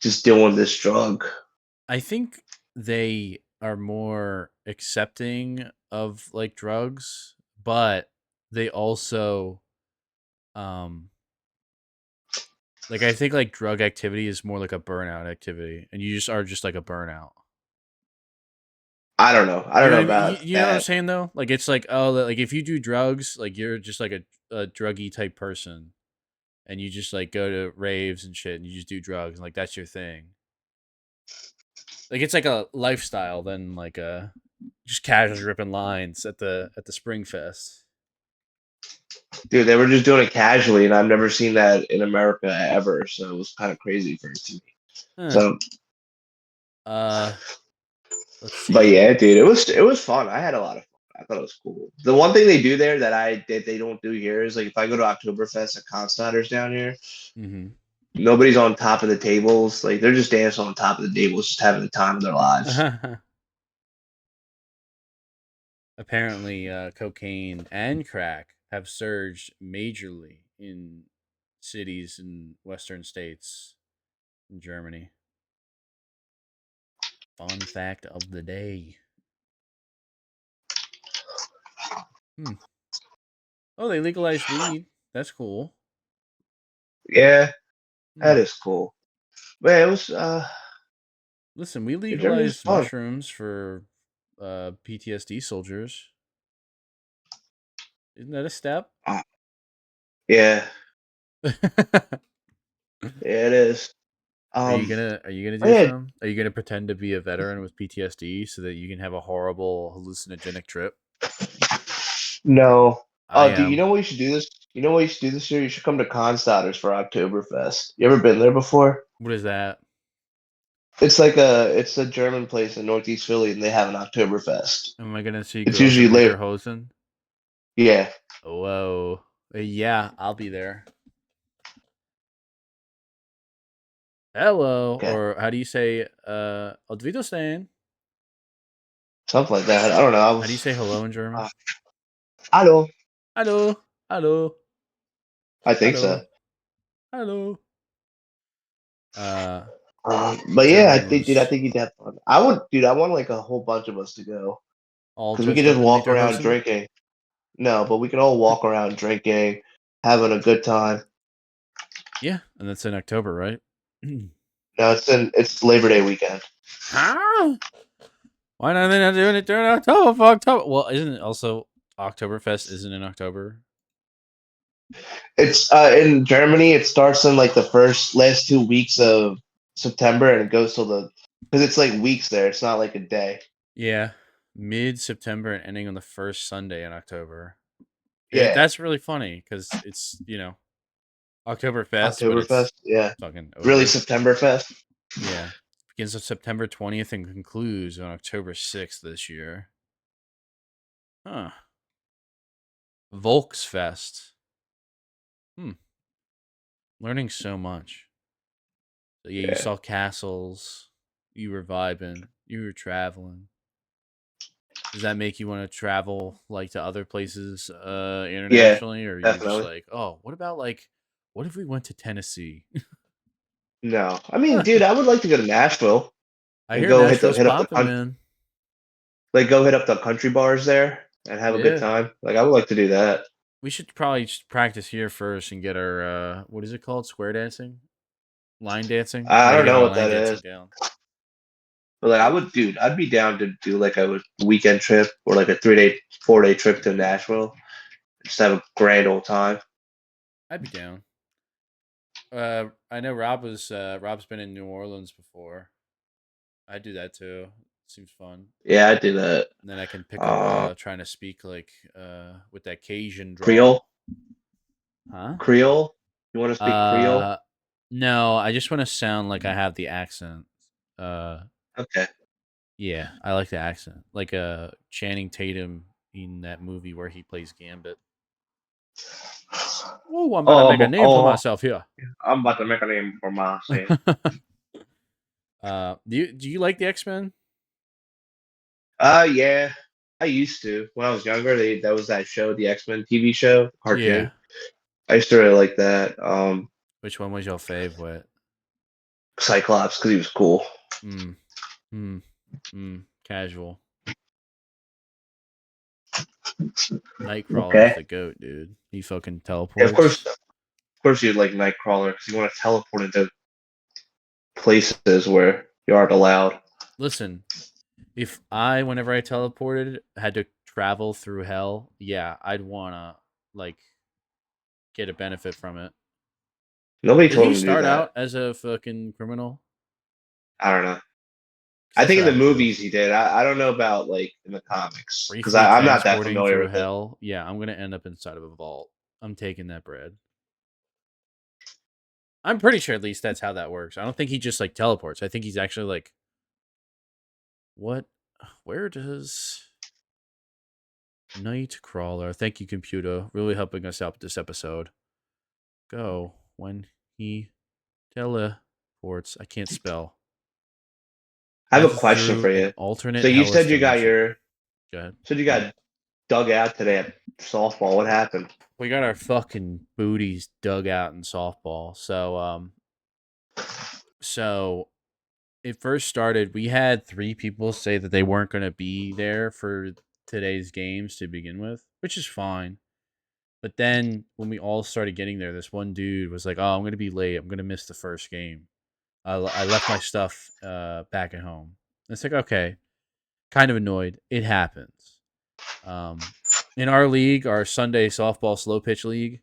just doing this drug. I think they are more accepting of like drugs, but they also um like I think like drug activity is more like a burnout activity and you just are just like a burnout. I don't know. I You don't know what know I mean? about You know what I'm that. saying though? Like it's like oh like if you do drugs, like you're just like a druggy type person and you just like go to raves and shit and you just do drugs and like that's your thing. Like it's like a lifestyle than like a just casual ripping lines at the Spring Fest. Dude, they were just doing it casually, and I've never seen that in America ever. So it was kind of crazy for it to me. Huh. So, Uh, let's but see. yeah, dude, it was fun. I had a lot of fun. I thought it was cool. The one thing they do there that they don't do here is like if I go to Oktoberfest at Constadter's down here, Mm-hmm. nobody's on top of the tables. Like they're just dancing on top of the tables, just having the time of their lives. Apparently, cocaine and crack have surged majorly in cities in Western states in Germany. Fun fact of the day. Hmm. Oh, they legalized weed. That's cool. Yeah, Hmm. that is cool. Man, it was Listen, we Germany's legalized fun. mushrooms for PTSD soldiers. Isn't that a step? Uh, yeah, Are yeah, it is. you Um, gonna do yeah, some? Are you gonna pretend to be a veteran with PTSD so that you can have a horrible hallucinogenic trip? no. I Oh, dude, you am. know what you should do this? You know what you should do this year? You should come to Constadters for Oktoberfest. You ever been there before? What is that? It's a German place in Northeast Philly, and they have an Oktoberfest. Am I gonna see It's girls usually in later. Lederhosen? Yeah, Whoa. Yeah, I'll be there. Hello, okay, or how do you say Auf Wiedersehen? something like that. I don't know. How do you say hello in German? Uh, Hello. Hallo, hallo, I think so. hallo, hallo. Uh, But yeah, I Germans think you'd have fun. I would, dude. I want like a whole bunch of us to go all because we could dressed just up in walk around Lederhosen. drinking. No, but we can all walk around drinking, having a good time. Yeah, and that's in October, right? No, it's Labor Day weekend. Huh? Why not they not doing it during October? For October? Well, isn't it also Oktoberfest? Isn't in October? It's in Germany. It starts in like the first last 2 weeks of September, and it goes till the because it's like weeks there. It's not like a day. Yeah, mid September and ending on the first Sunday in October. Yeah, That's really funny because it's Oktoberfest, but it's Oktoberfest. Yeah, fucking really over. Septemberfest. Yeah, begins on September 20th and concludes on October 6th this year. Huh. Volksfest. Hmm. Learning so much. So yeah, you Yeah, saw castles. You were vibing. You were traveling. Does that make you want to travel like to other places yeah, internationally, or are you just definitely. like, oh, what about like, what if we went to Tennessee? No, I mean, dude, I would like to go to Nashville I and hear go Nashville's hit up the popping, man. like go hit up the country bars there and have a good Yeah, time. Like I would like to do that. we should probably just practice here first and get our what is it called? Square dancing, line dancing. We I got to don't get know our what line that dancing is, down. but like I would, dude, I'd be down to do like a weekend trip or like a 3 day, 4 day trip to Nashville. Just have a grand old time. I'd be down. I know Rob's been in New Orleans before. I'd do that too. Seems fun. Yeah, I'd do that. And then I can pick up Uh, trying to speak like with that Cajun Creole, drawl. Huh? Creole. You want to speak Creole? Uh no, I just want to sound like I have the accent. Uh Okay. yeah, I like the accent. Like Channing Tatum in that movie where he plays Gambit. Oh, I'm gonna make a name for myself here. I'm about to make a name for myself. Do you like the X-Men? Yeah, I used to when I was younger. That was that show, the X-Men TV show Yeah. cartoon. I used to really like that. Which one was your favorite? Cyclops because he was cool. Mm. Mm. Casual. Nightcrawler's Okay. the goat, dude. He fucking And teleports. of course, you'd like Nightcrawler because you want to teleport into places where you aren't allowed. Listen, if I, whenever I teleported, had to travel through hell, yeah, I'd wanna like get a benefit from it. Nobody Did told he him to do start that. out as a fucking criminal? I don't know. 'Cause I that's think what in the I'd do. movies he did. I don't know about like in the comics because Briefly I'm not that transporting familiar through with it. hell. Yeah, I'm gonna end up inside of a vault. I'm taking that bread. I'm pretty sure at least that's how that works. I don't think he just like teleports. I think he's actually like, what? Where does Nightcrawler? Thank you, computer, really helping us out with this episode. Go when he teleports. I can't spell. I have a Either question through for an you. So alternate you hellish said you got dimension. your Go ahead. said you got dug out today at softball. What happened? We got our fucking booties dug out in softball. So it first started, we had 3 people say that they weren't going to be there for today's games to begin with, which is fine. But then when we all started getting there, this one dude was like, "Oh, I'm going to be late. I'm going to miss the first game. I left my stuff back at home." It's like, okay, kind of annoyed. It happens. Um, in our league, our Sunday softball slow pitch league,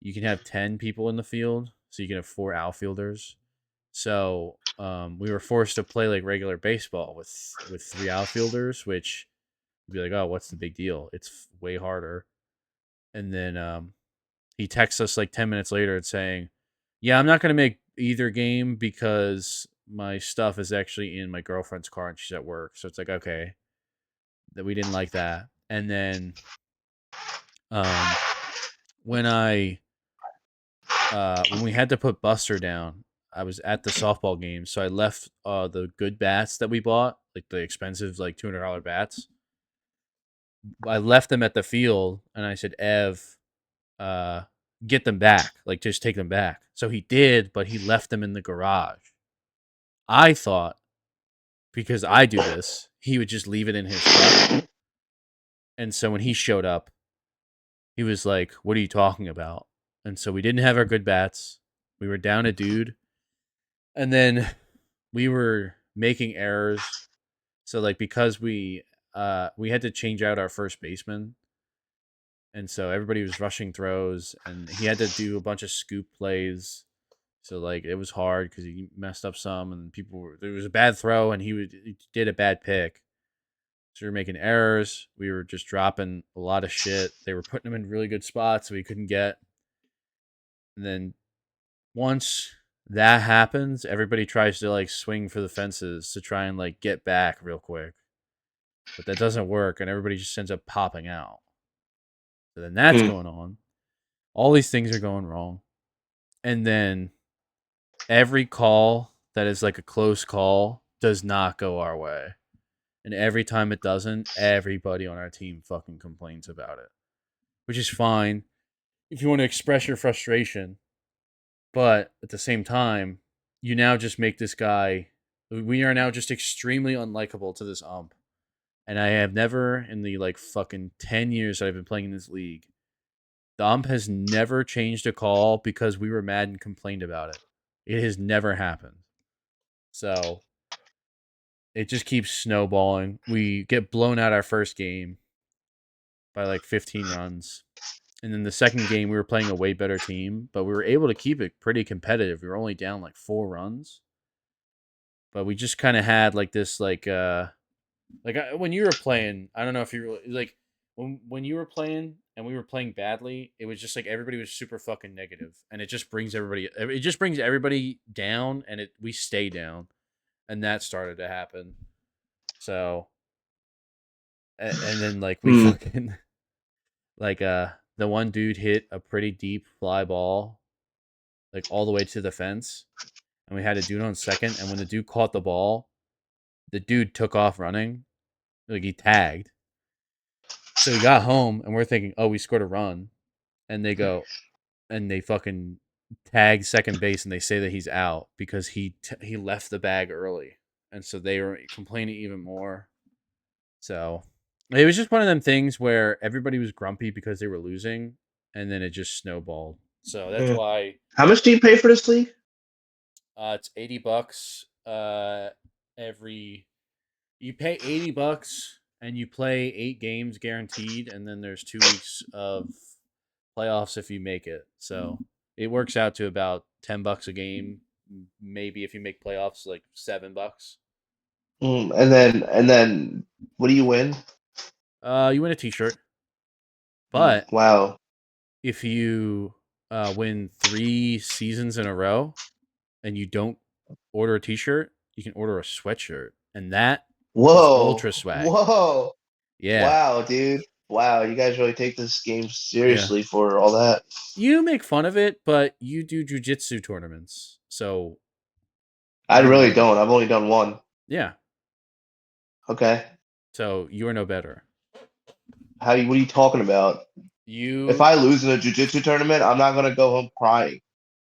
you can have 10 people in the field, so you can have 4 outfielders. So we were forced to play like regular baseball with 3 outfielders, which you'd be like, oh, what's the big deal? It's way harder. And then he texts us like 10 minutes later and saying, yeah, I'm not going to make either game because my stuff is actually in my girlfriend's car and she's at work. So it's like, okay, that we didn't like that. And then um, when I when we had to put Buster down, I was at the softball game, so I left the good bats that we bought, like the expensive, like $200 bats. I left them at the field, and I said, "Ev, uh, get them back. Like, just take them back." So he did, but he left them in the garage. I thought because I do this, he would just leave it in his truck. And so when he showed up, he was like, "What are you talking about?" And so we didn't have our good bats. We were down a dude, and then we were making errors. So like because we had to change out our first baseman, and so everybody was rushing throws, and he had to do a bunch of scoop plays. So like it was hard because he messed up some, and there was a bad throw, and he did a bad pick. So we were making errors. We were just dropping a lot of shit. They were putting him in really good spots so he couldn't get. And then once that happens, everybody tries to like swing for the fences to try and like get back real quick. But that doesn't work, and everybody just ends up popping out. So then that's Hmm. going on. All these things are going wrong. And then every call that is like a close call does not go our way. And every time it doesn't, everybody on our team fucking complains about it, which is fine if you want to express your frustration. But at the same time, you now just make this guy, we are now just extremely unlikable to this ump. And I have never, in the like fucking 10 years that I've been playing in this league, the ump has never changed a call because we were mad and complained about it. It has never happened. So it just keeps snowballing. We get blown out our first game by like 15 runs. And then the second game, we were playing a way better team, but we were able to keep it pretty competitive. We were only down like 4 runs, but we just kind of had like this, when you were playing. I don't know if you were like when you were playing and we were playing badly. It was just like everybody was super fucking negative, and it just brings everybody. It just brings everybody down, and we stay down, and that started to happen. So, and then like we Hmm. fucking like the one dude hit a pretty deep fly ball, like all the way to the fence, and we had a dude on second. And when the dude caught the ball, the dude took off running, like he tagged. So we got home and we're thinking, oh, we scored a run. And they go, and they fucking tag second base and they say that he's out because he left the bag early, and so they were complaining even more. So it was just one of them things where everybody was grumpy because they were losing, and then it just snowballed. So that's Mm. why How much do you pay for this league? it's $80. Every you pay $80 and you play 8 games guaranteed, and then there's 2 weeks of playoffs if you make it. So it works out to about $10 a game. Maybe if you make playoffs, like $7. And then what do you win? You win a T-shirt, but Wow. if you win 3 seasons in a row and you don't order a T-shirt, you can order a sweatshirt, and that is Whoa. ultra swag. Whoa. Yeah, Wow, dude. Wow, you guys really take this game yeah. seriously for all that. You make fun of it, but you do jujitsu tournaments, so I you really know. don't. I've only done one. Yeah, Okay. so you are no better. What are you talking about? If You I lose in a jiu-jitsu tournament, I'm not gonna go home crying.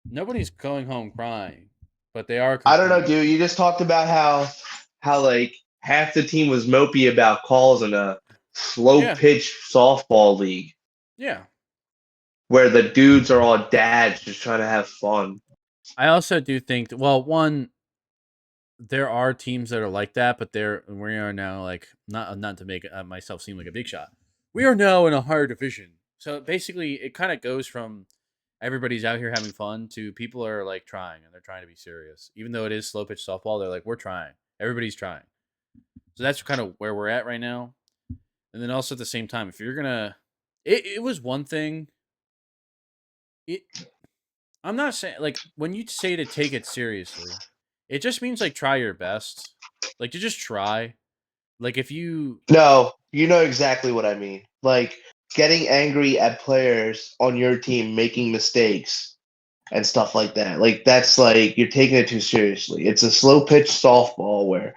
Nobody's going home crying, but they are I don't know, complaining. dude. You just talked about how like half the team was mopey about calls in a slow Yeah, pitch softball league yeah. where the dudes are all dads just trying to have fun. I also do think that, well, one, there are teams that are like that, but we are now like not to make myself seem like a big shot. We are now in a higher division, so basically it kind of goes from everybody's out here having fun to people are like trying and they're trying to be serious, even though it is slow pitch softball. They're like, we're trying, everybody's trying. So that's kind of where we're at right now. And then also at the same time, if you're gonna, it was one thing. It I'm not saying like when you say to take it seriously, it just means like try your best, like to just try. Like if you, No, you know exactly what I mean. Like getting angry at players on your team making mistakes and stuff like that. Like that's like you're taking it too seriously. It's a slow pitch softball where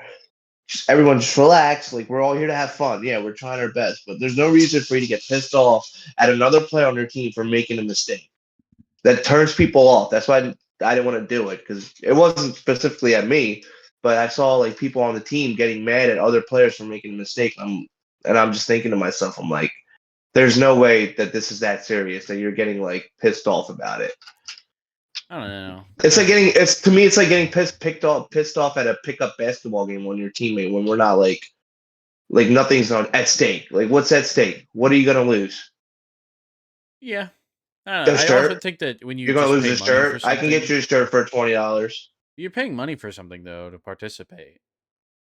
everyone just relax. Like we're all here to have fun. Yeah, we're trying our best, but there's no reason for you to get pissed off at another player on your team for making a mistake. That turns people off. That's why I didn't want to do it because it wasn't specifically at me, but I saw like people on the team getting mad at other players for making a mistake. And I'm just thinking to myself, I'm like, there's no way that this is that serious that you're getting like pissed off about it. I don't know. It's like getting it's to me it's like getting pissed off at a pickup basketball game when your teammate when we're not like nothing's on at stake. Like what's at stake? What are you gonna lose? Yeah, I don't know. The I also shirt? think that when you You're gonna just lose pay the money for shirt? I can get something, you a shirt for $20. you're paying money for something though to participate.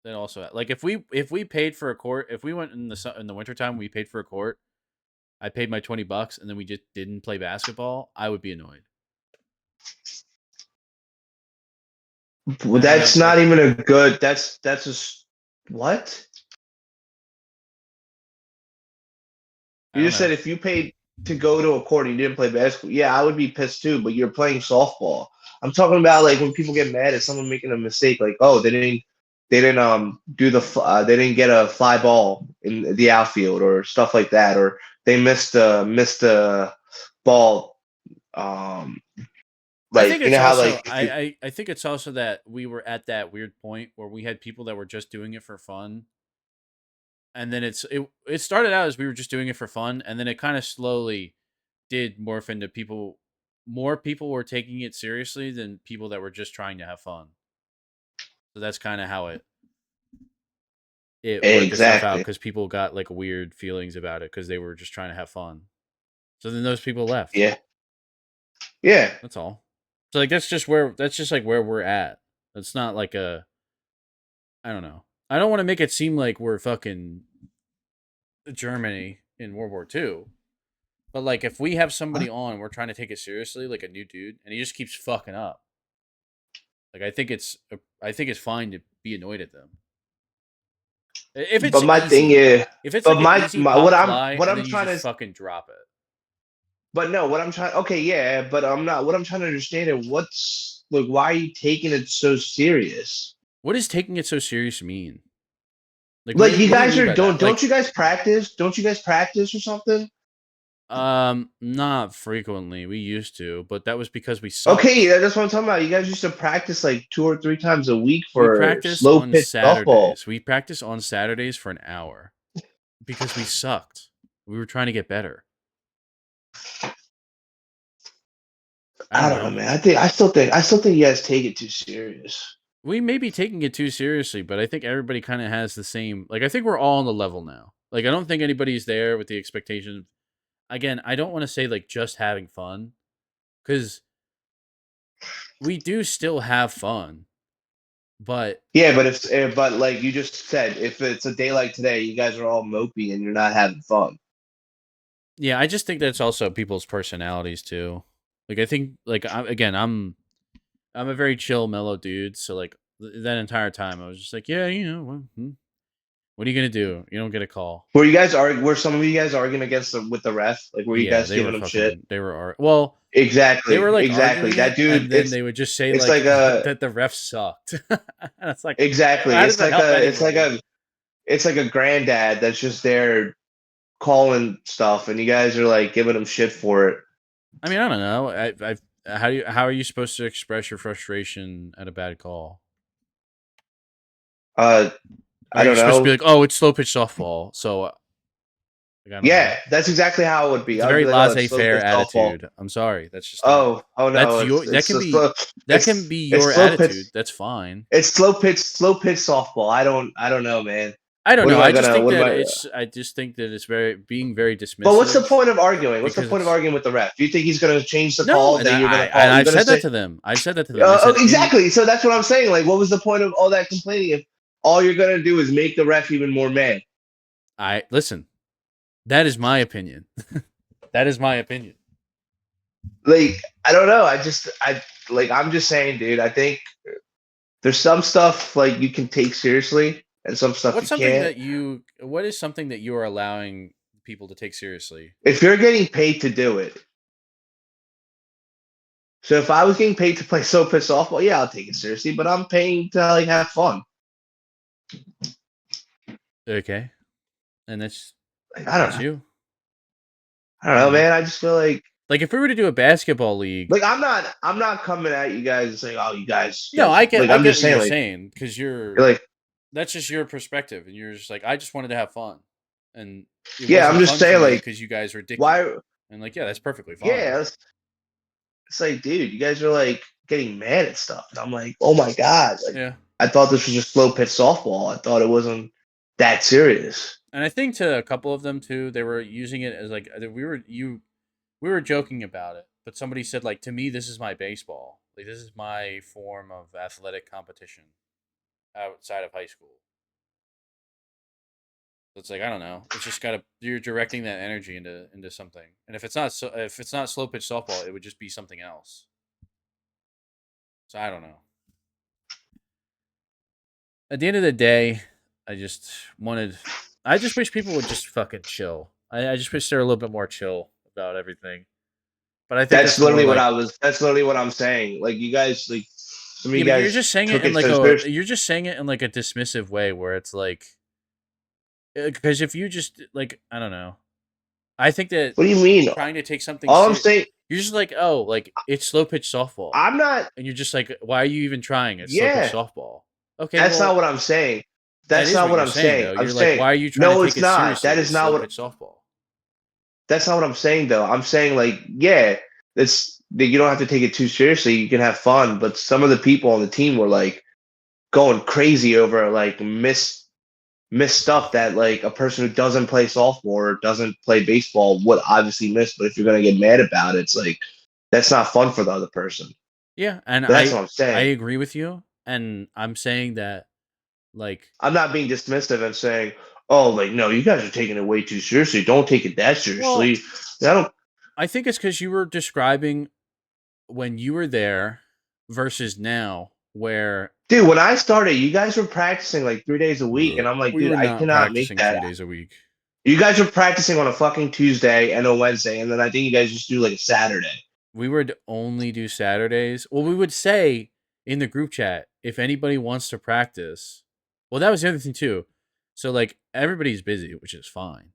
Then also like if we paid for a court, if we went in the wintertime, we paid for a court. I paid my $20, and then we just didn't play basketball. I would be annoyed. Well, I don't know. that's not Like even a good. That's just what I you don't just said. know. If you paid to go to a court and you didn't play basketball, yeah, I would be pissed too. But you're playing softball. I'm talking about like when people get mad at someone making a mistake, like oh they didn't do they didn't get a fly ball in the outfield or stuff like that, or they missed a ball. Um, I think like you it's know how also like if you I think it's also that we were at that weird point where we had people that were just doing it for fun, and then it started out as we were just doing it for fun, and then it kind of slowly did morph into people. More people were taking it seriously than people that were just trying to have fun. So that's kind of how it worked itself out exactly because people got like weird feelings about it because they were just trying to have fun. So then those people left. yeah yeah. That's all. So like that's just like where we're at. It's not like a I don't know. I don't want to make it seem like we're fucking Germany in World War II. But like if we have somebody on, we're trying to take it seriously, like a new dude, and he just keeps fucking up. Like I think it's fine to be annoyed at them. If it's But my thing easy, is, if it's but like an my, easy my pop fly what and I'm then you trying just to, fucking drop it. but no, what I'm trying. Okay, yeah, but I'm not. What I'm trying to understand is what's like. Why are you taking it so serious? What does taking it so serious mean? Like Like you what do you guys mean are by that? don't Like you guys practice? Don't you guys practice or something? Not frequently. We used to, but that was because we Okay, sucked. that's what I'm talking about. You guys used to practice like 2 or 3 times a week We for practice slow on pitch softball. Saturdays. We practice on Saturdays for an hour because we sucked. We were trying to get better. I I don't don't know, know. man. I still think you guys take it too serious. We may be taking it too seriously, but I think everybody kind of has the same. Like, I think we're all on the level now. Like, I don't think anybody's there with the expectation. Again, I don't want to say like just having fun because we do still have fun, but Yeah, but like you just said, if it's a day like today, you guys are all mopey and you're not having fun. yeah, I just think that's also people's personalities too. Like, I think like I'm a very chill, mellow dude. So like that entire time, I was just like, yeah, what are you gonna do? You don't get a call. Were some of you guys arguing against with the ref? Like, were you Yeah, guys they giving were him shit? fucking. They were well. They were Exactly, like exactly. arguing That it, dude, and then they would just say it's like like a that the ref sucked. And it's like, exactly. how does that help anybody? It's like a granddad that's just there calling stuff, and you guys are like giving him shit for it. I mean, I don't know. How are you supposed to express your frustration at a bad call? Uh, Are I you don't supposed to be know. like, oh, it's slow pitch softball? So like, I don't know. Yeah, that's exactly how it would be. It's a I'd very be like, oh, it's slow laissez-faire pitch softball. attitude. I'm sorry. That's just not. Oh no, That's your. That can be. That can be it's your slow pitch. attitude. That's fine. It's slow pitch softball. I don't know, man. I don't What know. am I I just gonna? think What am that I? it's. I just think that it's very being very But what's the dismissive point of arguing? What's the because point of it's arguing with the ref? Do you think he's gonna change the no. call? And That you're gonna and call? You're I've gonna said that say to them. I've said that to them. I said in. exactly. So that's what I'm saying. Like, what was the point of all that complaining if all you're gonna do is make the ref even more mad? I listen. That is my opinion. That is my opinion. Like, I don't know. I'm just saying, dude. I think there's some stuff like you can take seriously, and some stuff you What's something can't. that you? What is something that you are allowing people to take seriously? If you're getting paid to do it, so if I was getting paid to play so pitch softball, yeah, I'll take it seriously. But I'm paying to like have fun. Okay, and Like, that's you. I don't I know, don't know. man. I just feel Like if we were to do a basketball league, like I'm not coming at you guys and saying, oh, no, like I I'm get just what you're saying, saying because you're like, that's just your perspective, and you're just like, I just wanted to have fun, and it yeah, I'm wasn't just fun for saying, me like, because you guys were dicking, why? and like, yeah, that's perfectly fine. Yeah, it's like, dude, you guys are like getting mad at stuff, and I'm like, oh my god, like Yeah, I thought this was just slow pitch softball. I thought it wasn't that serious. and I think to a couple of them too, they were using it as like we were joking about it, but somebody said like, to me, this is my baseball, like this is my form of athletic competition outside of high school. So it's like I don't know. It's just gotta you're directing that energy into something. And if it's not slow pitch softball, it would just be something else. So I don't know. At the end of the day, I just wanted I just wish people would just fucking chill. I just wish they were a little bit more chill about everything. But I think That's that's more literally what like I was. That's literally what I'm saying. Like you guys, like some of yeah, you but guys took it so serious. you're just saying it in like a dismissive way where it's like because if you just like I don't know. I think that What do you mean? trying to take something All I'm serious. saying, You're just like, oh, like it's slow pitch softball, I'm not. and you're just like, why are you even trying? It's slow pitch Yeah, softball. Okay, that's not well, what I'm saying. that That's is not what what you're I'm saying saying. though. I'm You're like, saying why are you trying to no, take it's it not. seriously? That It's is not slow what. pitch softball. That's not what I'm saying though. I'm saying like, yeah, it's that you don't have to take it too seriously. You can have fun, but some of the people on the team were like going crazy over like miss stuff that like a person who doesn't play softball or doesn't play baseball would obviously miss. But if you're gonna get mad about it, it's like that's not fun for the other person. Yeah, and That's what I'm I saying. agree with you, and I'm saying that like, I'm not being dismissive and saying, oh, like no, you guys are taking it way too seriously. Don't take it that well, seriously. I don't. I think it's because you were describing when you were there versus now, where Dude, when I started, you guys were practicing like 3 days a week, and I'm like, we dude, were I not cannot make practicing that. 3 days a week. You guys were practicing on a fucking Tuesday and a Wednesday, and then I think you guys just do like a Saturday. We would only do Saturdays. Well, we would say in the group chat if anybody wants to practice. Well, that was the other thing too. So like everybody's busy, which is fine.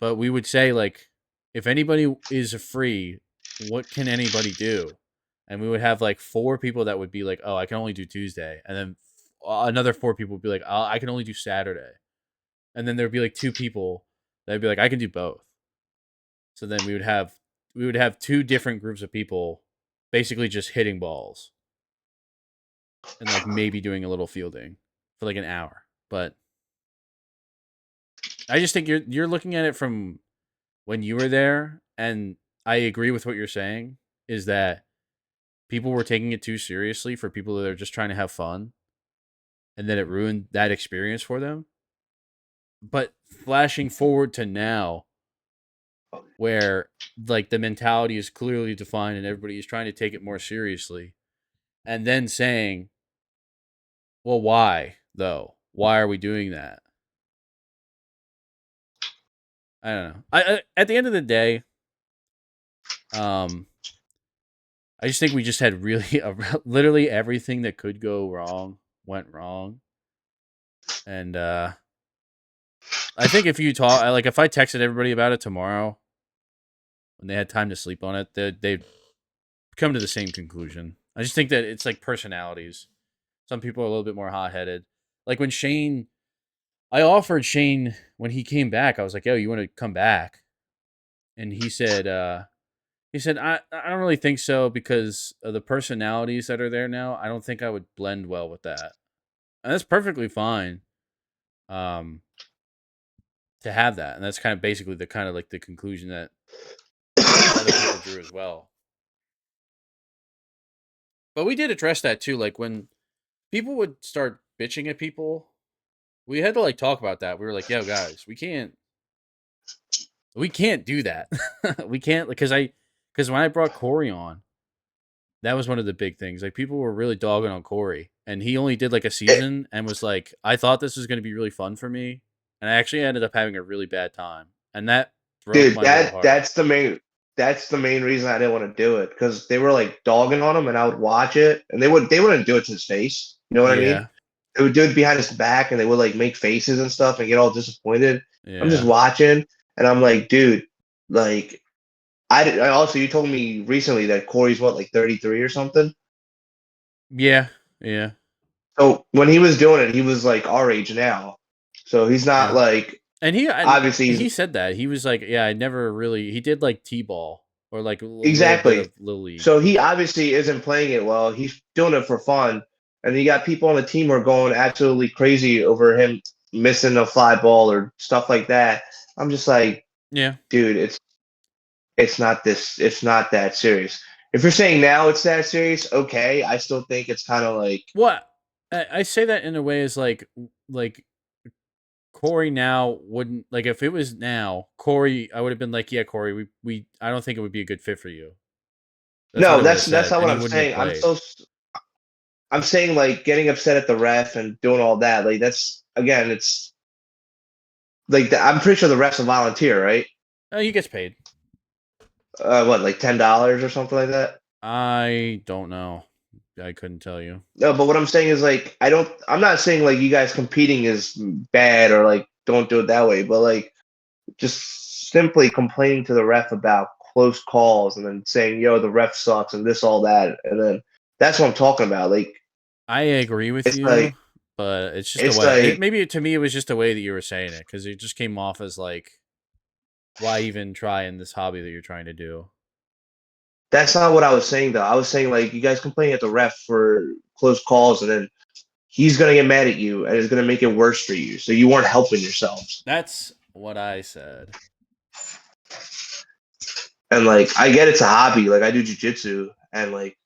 But we would say like if anybody is free, what can anybody do? And we would have like 4 people that would be like, oh, I can only do Tuesday. And then another 4 people would be like, I can only do Saturday. And then there'd be like 2 people that'd be like, I can do both. So then we would have 2 different groups of people basically just hitting balls and like maybe doing a little fielding for like an hour. But I just think you're looking at it from when you were there, and I agree with what you're saying, is that people were taking it too seriously for people that are just trying to have fun, and then it ruined that experience for them. But flashing forward to now, where like the mentality is clearly defined and everybody is trying to take it more seriously, and then saying, well, why though? Why are we doing that? I don't know. I at the end of the day, um, I just think we just had really literally everything that could go wrong went wrong, and I think if you talk, like if I texted everybody about it tomorrow, when they had time to sleep on it, they'd come to the same conclusion. I just think that it's like personalities. Some people are a little bit more hot headed. Like when Shane, I offered Shane when he came back. I was like, "Yo, you want to come back?" And he said, I don't really think so because of the personalities that are there now. I don't think I would blend well with that. And that's perfectly fine. Um, to have that, and that's kind of basically the kind of like the conclusion that other people drew as well. But we did address that too. Like when people would start bitching at people, we had to like talk about that. We were like, "Yo, guys, we can't do that. We can't because when I brought Corey on, that was one of the big things. Like people were really dogging on Corey, and he only did like a season and was like, I thought this was going to be really fun for me, and I actually ended up having a really bad time, and that broke Dude, my little heart. that's the main reason I didn't want to do it because they were like dogging on him, and I would watch it, and they wouldn't do it to his face. You know what I mean? Yeah, They would do it behind his back, and they would like make faces and stuff and get all disappointed. I'm just yeah, watching, and I'm like, dude, like I also you told me recently that Corey's what like 33 or something. yeah, yeah, So when he was doing it, he was like our age now. So he's not yeah. like And obviously he said that he was like, yeah, I never really. He did like t-ball or like a little bit exactly. of little league. So he obviously isn't playing it well. He's doing it for fun. And you got people on the team who are going absolutely crazy over him missing a fly ball or stuff like that. I'm just like, Yeah. dude, it's not that serious. If you're saying now it's that serious, okay. I still think it's kind of like What I say that in a way is like Corey now wouldn't like if it was now Corey. I would have been like, yeah, Corey, we I don't think it would be a good fit for you. That's what no, I would have that's said, not and what he I'm wouldn't have saying. played. I'm saying like getting upset at the ref and doing all that. Like that's again, it's like I'm pretty sure the ref's a volunteer, right? He gets paid. What, like $10 or something like that? I don't know. I couldn't tell you. No, but what I'm saying is like I'm not saying like you guys competing is bad or like don't do it that way, but like just simply complaining to the ref about close calls and then saying, yo, the ref sucks and this, all that. And then that's what I'm talking about. Like I agree with it's like you, but it's just the it's way. like Maybe to me, it was just the way that you were saying it because it just came off as like, why even try in this hobby that you're trying to do? that's not what I was saying though. I was saying like you guys complaining at the ref for close calls and then he's gonna get mad at you and it's gonna make it worse for you. So you weren't helping yourselves. That's what I said. And like I get it's a hobby. Like I do jujitsu and like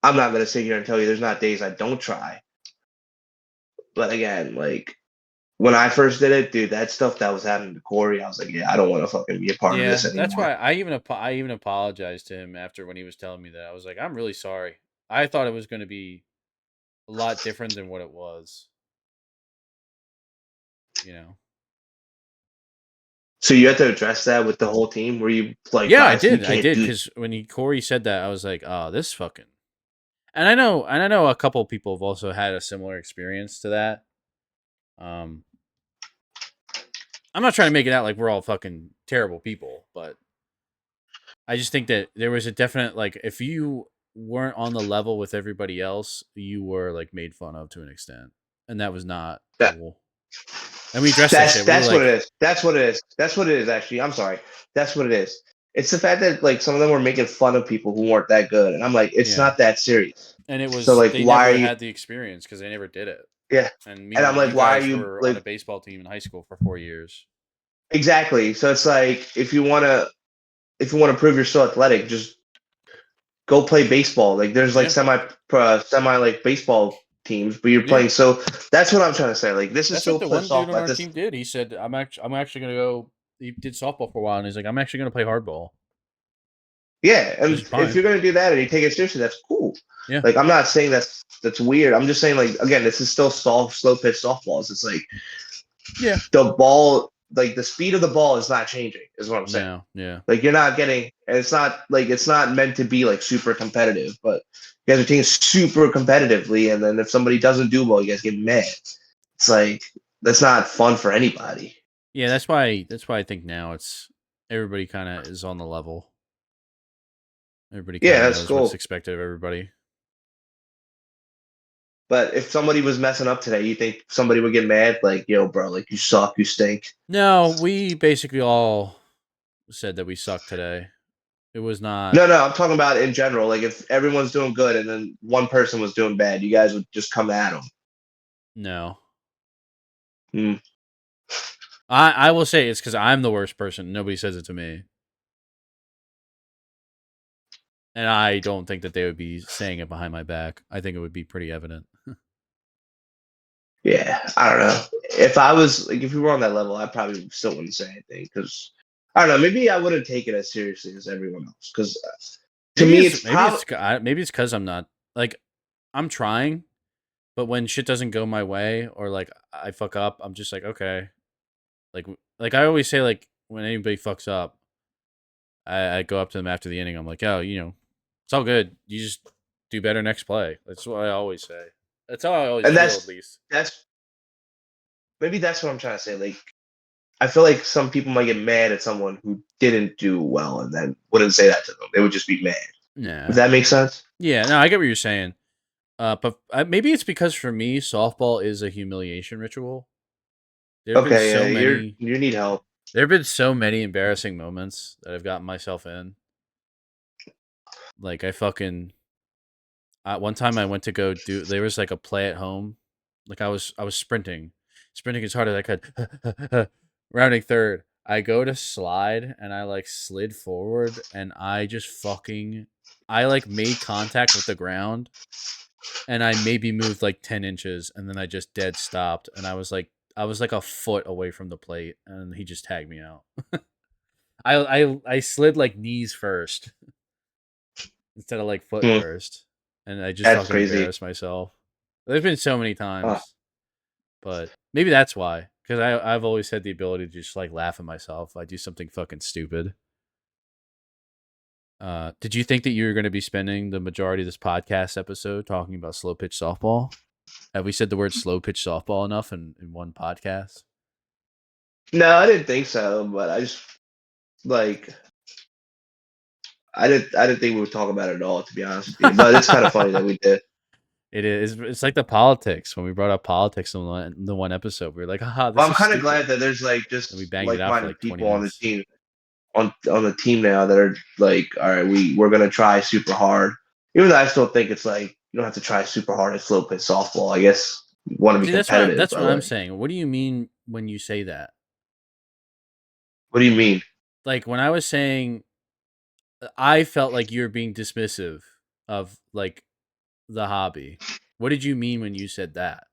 I'm not gonna sit here and tell you there's not days I don't try. But again, like when I first did it, dude, that stuff that was happening to Corey, I was like, yeah, I don't want to fucking be a part of this Yeah, that's anymore. why I even apologized to him after when he was telling me that. I was like, I'm really sorry. I thought it was going to be a lot different than what it was. You know. So you had to address that with the whole team. Were you like, Yeah, I guys, we did. I can't did do because when Corey said that, I was like, oh, this fucking. And I know a couple people have also had a similar experience to that. Um, I'm not trying to make it out like we're all fucking terrible people, but I just think that there was a definite like if you weren't on the level with everybody else, you were like made fun of to an extent, and that was not That cool. And we addressed that that's shit. We were that's what it like, is. That's what it is. That's what it is. Actually, I'm sorry. That's what it is. It's the fact that like some of them were making fun of people who weren't that good, and I'm like, it's yeah. not that serious. And it So was like, they why are never you? had the experience because they never did it. Yeah, And and I'm meanwhile, like, you why are guys you were on a like baseball team in high school for 4 years. exactly? So it's like if you want to prove you're still athletic, just go play baseball. Like there's like Yeah, semi like baseball teams, but you're yeah. playing. So that's what I'm trying to say. Like this is That's what still the one pissed dude off on at our this. team did. He said, I'm actually gonna go." He did softball for a while, and he's like, "I'm actually gonna play hardball," Yeah, which and is if fine. you're gonna do that and you take it seriously, that's cool. Yeah, Like I'm not saying that's weird. I'm just saying like again, this is still slow pitch softballs. It's like yeah. the ball, like the speed of the ball is not changing. Is what I'm saying. No, yeah. Like you're not getting, and it's not meant to be like super competitive, but you guys are taking super competitively, and then if somebody doesn't do well, you guys get mad. It's like that's not fun for anybody. Yeah, that's why I think now it's everybody kind of is on the level. Everybody kind Yeah, of that's knows what's cool. expected of everybody. But if somebody was messing up today, you think somebody would get mad? Like, yo, bro, like you suck, you stink. No, we basically all said that we sucked today. It was not. No, no, I'm talking about in general. Like if everyone's doing good and then one person was doing bad, you guys would just come at them. No. Hmm. I will say it's because I'm the worst person. Nobody says it to me. And I don't think that they would be saying it behind my back. I think it would be pretty evident. Yeah, I don't know. If I was like, if we were on that level, I probably still wouldn't say anything because I don't know. Maybe I wouldn't take it as seriously as everyone else. Because to Maybe me, it's it's maybe probably it's maybe it's because I'm not like I'm trying, but when shit doesn't go my way or like I fuck up, I'm just like okay, like I always say like when anybody fucks up, I go up to them after the inning. I'm like, oh, it's all good. You just do better next play. That's what I always say. That's how I always and feel, at least. that's maybe that's what I'm trying to say. Like I feel like some people might get mad at someone who didn't do well and then wouldn't say that to them. They would just be mad. If Nah. that makes sense. Yeah, no, I get what you're saying. But maybe it's because for me, softball is a humiliation ritual. There have been Okay, so yeah, many. you need help. There have been so many embarrassing moments that I've gotten myself in. Like I fucking. One time I went to go do. There was like a play at home. Like I was sprinting as hard as I could, rounding third. I go to slide and I like slid forward and I just fucking. I like made contact with the ground and I maybe moved like 10 inches and then I just dead stopped and I was like a foot away from the plate and he just tagged me out. I slid like knees first instead of like foot Hmm, first, and I just that's fucking crazy. embarrassed myself. There's been so many Uh, times, but maybe that's why. Because I've always had the ability to just like laugh at myself if I do something fucking stupid. Did you think that you were going to be spending the majority of this podcast episode talking about slow pitch softball? Have we said the word slow pitch softball enough in one podcast? no, I didn't think so, but I just like I didn't think we would talk about it at all, to be honest with you. But it's kind of funny that we did. It is. It's like the politics when we brought up politics in the one episode. We were like, "Haha, Well, this I'm is kind of stupid," glad that there's like and we just banged it out for like-minded like 20 people on the minutes. team on the team now that are like, all right, we're gonna try super hard. Even though I still think it's like you don't have to try super hard at slow pitch softball. I guess you want to be See, that's what I'm, competitive, that's but what I'm like, saying. What do you mean when you say that? what do you mean? Like when I was saying, I felt like you were being dismissive of like the hobby. What did you mean when you said that?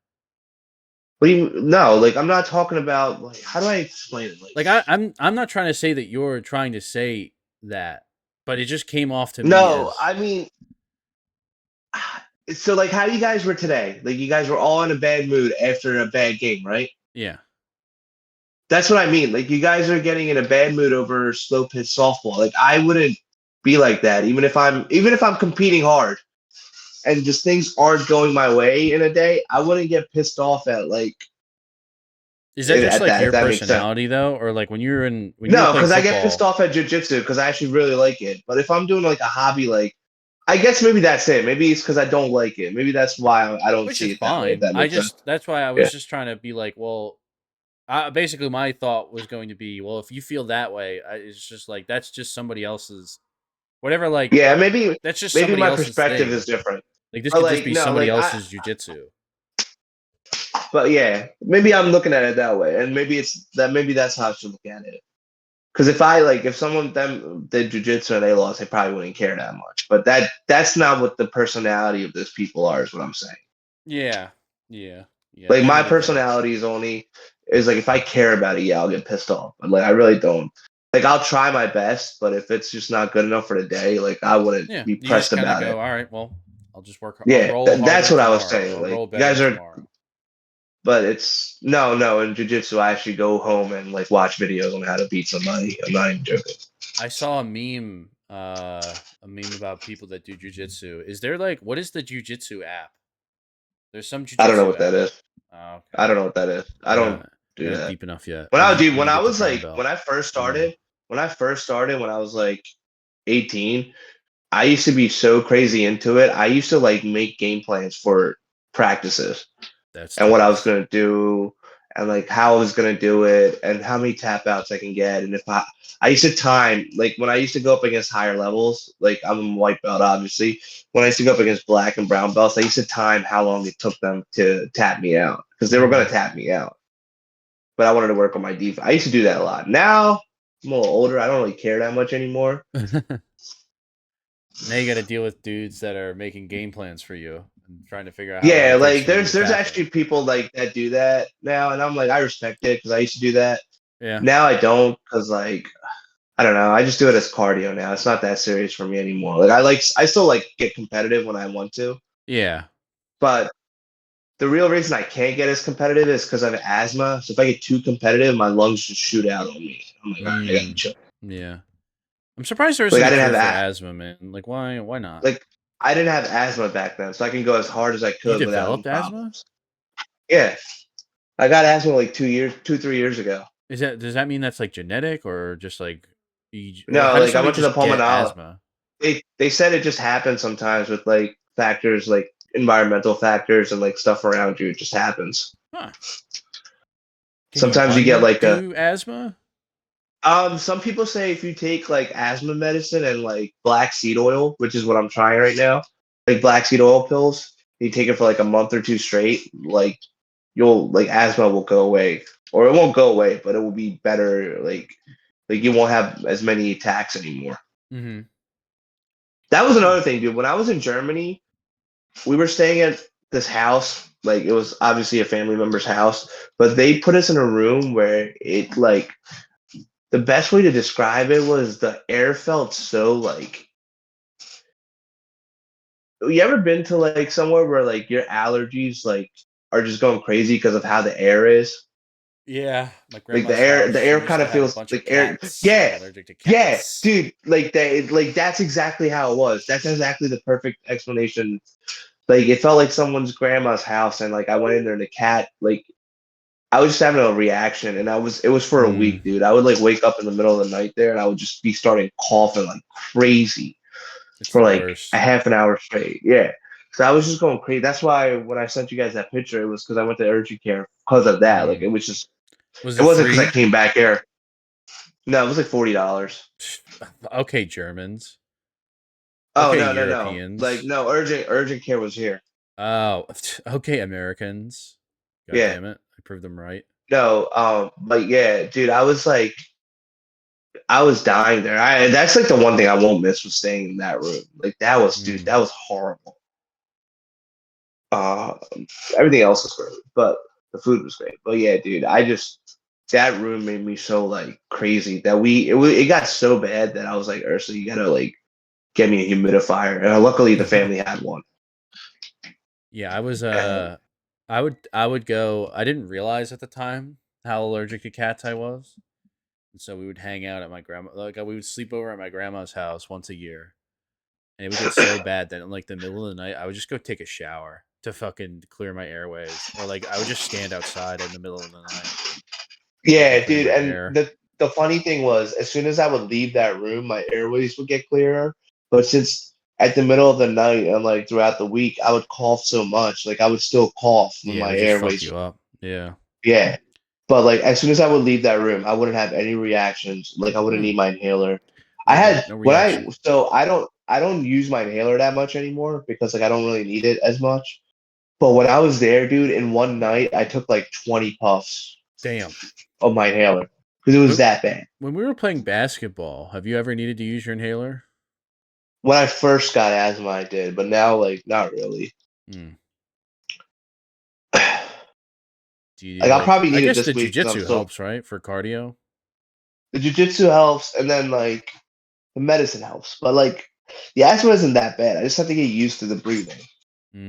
What do you no? Like I'm not talking about like how do I explain it? Like Like I'm not trying to say that you're trying to say that, but it just came off to me no, as I mean so like how you guys were today. Like you guys were all in a bad mood after a bad game, right? yeah, That's what I mean. Like you guys are getting in a bad mood over slow pitch softball. Like I wouldn't be like that, even if I'm competing hard and just things aren't going my way in a day. I wouldn't get pissed off at like Is that just at like that, your if that makes sense. personality though, or like when you were No, playing because I get pissed football? off at jujitsu because I actually really like it. But if I'm doing like a hobby, like I guess maybe that's it. Maybe it's because I don't like it. Maybe that's why I don't Which see is it that way. If fine. that makes sense. That's why I Yeah. was just trying to be like, well, basically my thought was going to be, well, if you feel that way, it's just like that's just somebody else's whatever. Like Yeah, maybe that's just maybe somebody my else's perspective is thing. different. Like this But could just like be no, somebody like else's jujitsu. but yeah, maybe I'm looking at it that way, and maybe it's that. Maybe that's how I should look at it. Because if someone them did jujitsu and they lost, they probably wouldn't care that much. But that's not what the personality of those people are. Is what I'm saying. Yeah, yeah, yeah. Like Maybe my the thing. personality is like if I care about it, yeah, I'll get pissed off. But like I really don't. Like I'll try my best, but if it's just not good enough for the day, like I wouldn't Yeah, be you just pressed kind of about go, it. all right, well, I'll just work. I'll Yeah, roll that's harder what I was tomorrow. saying. I'll Like roll you better guys are, tomorrow. but it's no. In jujitsu, I actually go home and like watch videos on how to beat somebody. I'm not even joking. I saw a meme about people that do jujitsu. Is there like what is the jujitsu app? There's some I don't know jujitsu what that app. is. Oh, okay. I don't know what that is. I don't You're do not that. deep enough yet. When When you I get the was brown like belt. Yeah. when I was like 18, I used to be so crazy into it. I used to like make game plans for practices That's and what I was tough. gonna do and like how I was gonna do it and how many tap outs I can get. And if I used to time like when I used to go up against higher levels, like I'm a white belt obviously. When I used to go up against black and brown belts, I used to time how long it took them to tap me out because they were gonna Hmm. tap me out. But I wanted to work on my defense. I used to do that a lot. Now I'm a little older. I don't really care that much anymore. Now you got to deal with dudes that are making game plans for you and trying to figure out how long Yeah, it takes like for you to there's tap them. actually people like that do that now, and I'm like I respect it because I used to do that. Yeah. Now I don't because like I don't know. I just do it as cardio now. It's not that serious for me anymore. I still like get competitive when I want to, Yeah. but the real reason I can't get as competitive is because I have asthma. So if I get too competitive, my lungs just shoot out on me. I'm like, all right, I gotta Mm, chill. yeah. I'm surprised there Like isn't I a didn't cure have for asthma, man. Like why not? like I didn't have asthma back then, so I can go as hard as I You could without any developed asthma? problems. Yeah, I got asthma like 3 years ago. Does that mean that's like genetic or just like or No, how does like I somebody went to the just get pulmonologist. asthma? They said it just happens sometimes with like factors like environmental factors and like stuff around you. It just happens. Huh. Can you Sometimes you get like a undo asthma? some people say if you take like asthma medicine and like black seed oil, which is what I'm trying right now, like black seed oil pills, you take it for like a month or two straight, like you'll like asthma will go away. Or it won't go away, but it will be better like you won't have as many attacks anymore. Mm-hmm. That was Huh. another thing, dude. When I was in Germany, we were staying at this house. Like it was obviously a family member's house, but they put us in a room where it like the best way to describe it was the air felt so like you ever been to like somewhere where like your allergies like are just going crazy because of how the air is? Yeah, my Like grandma's house. the She air used kind to of have a feels bunch of like air. cats. She was Yeah, allergic to yeah, cats. dude. Like that's exactly how it was. That's exactly the perfect explanation. Like it felt like someone's grandma's house, and like I went in there and the cat like I was just having a reaction, and it was for a Mm, week, dude. I would like wake up in the middle of the night there, and I would just be starting coughing like crazy it's for the like a worst. half an hour straight. Yeah. So I was just going crazy. That's why when I sent you guys that picture, it was because I went to urgent care because of that. Like Mm. it was just Was it it wasn't because I free? came back here. No, it was like $40. Okay, Germans. Oh Okay, no. Like Europeans. no, urgent care was here. Oh, okay, Americans. God Yeah. damn it. I proved them right. No, but yeah, dude, I was dying there. I That's like the one thing I won't miss was staying in that room. Like that was dude, Mm. that was horrible. Uh Everything else was great, but the food was great. But yeah, dude, I just that room made me so like crazy that it got so bad that I was like, Ursula, you gotta like get me a humidifier. And luckily the family had one. Yeah, I was And I would go I didn't realize at the time how allergic to cats I was. And so we would hang out at my grandma like we would sleep over at my grandma's house once a year. And it would get so bad that in like the middle of the night I would just go take a shower to fucking clear my airways. Or like I would just stand outside in the middle of the night. Yeah, clear dude. my And air. the funny thing was, as soon as I would leave that room, my airways would get clearer. But since at the middle of the night and like throughout the week, I would cough so much, like I would still cough when Yeah, it my would just fuck airways. you up. Yeah. Yeah. But like as soon as I would leave that room, I wouldn't have any reactions. Like I wouldn't Hmm. need my inhaler. I Yeah, no, had no when I reaction. so I don't use my inhaler that much anymore because like I don't really need it as much. But when I was there, dude, in one night I took like 20 puffs Damn. of my inhaler because it was When, that bad. when we were playing basketball, have you ever needed to use your inhaler? When I first got asthma, I did, but now like not really. Hmm. Like Do you I'll like? probably I need it guess this the week because I'm jujitsu still helps, right, for cardio. the jujitsu helps, and then like the medicine helps. But like the asthma isn't that bad. I just have to get used to the breathing.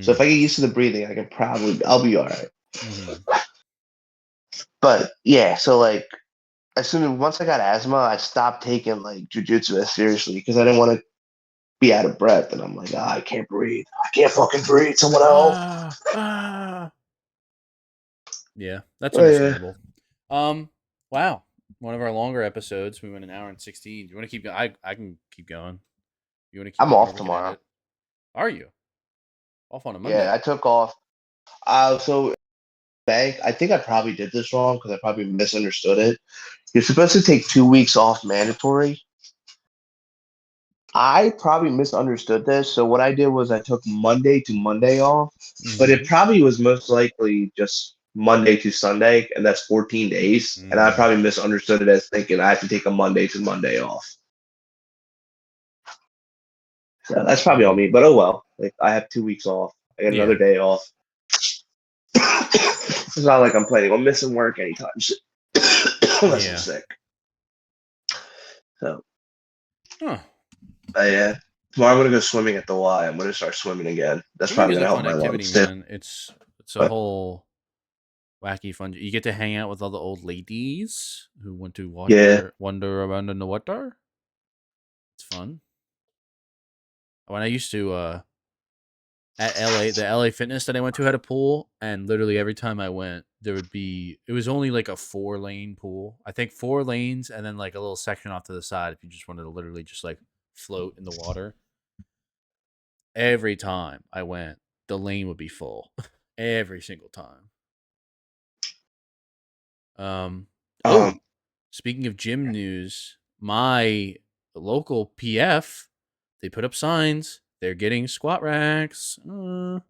So if Mm. I get used to the breathing, I can probably I'll be all right. Hmm. But yeah, so like as soon as once I got asthma, I stopped taking like jujitsu as seriously because I didn't want to be out of breath, and I'm like, I can't breathe. I can't fucking breathe. Someone help. Ah, ah. Yeah, that's Oh yeah, understandable. Wow, one of our longer episodes. We went an hour and 16. Do you want to keep going? I can keep going. You want to keep I'm going, or off we can end tomorrow. it? Are you off on a Yeah, Monday? I took off. So bank. I think I probably did this wrong because I probably misunderstood it. You're supposed to take 2 weeks off mandatory. I probably misunderstood this. So what I did was I took Monday to Monday off, but Mm-hmm. it probably was most likely just Monday to Sunday, and that's 14 days. And I Mm. probably misunderstood it as thinking I have to take a Monday to Monday off. So that's probably on Mm. me. But oh well. Like I have 2 weeks off. I get Yeah. another day off. It's not like I'm planning on missing work anytime soon unless I'm Yeah. sick. So Huh. yeah. Tomorrow I'm gonna go swimming at the Y. I'm gonna start swimming again. That's Swimming probably is a gonna help fun my activity, lungs too. man. It's a But whole wacky fun. You get to hang out with all the old ladies who want to yeah, wander around in the water. It's fun. When I used to at LA, the LA Fitness that I went to had a pool, and literally every time I went, there would be it was only like a 4 lane pool. I think 4 lanes and then like a little section off to the side if you just wanted to literally just like float in the water. Every time I went, the lane would be full. Every single time. Um um, oh, speaking of gym news, my local PF, they put up signs. They're getting squat racks. didn't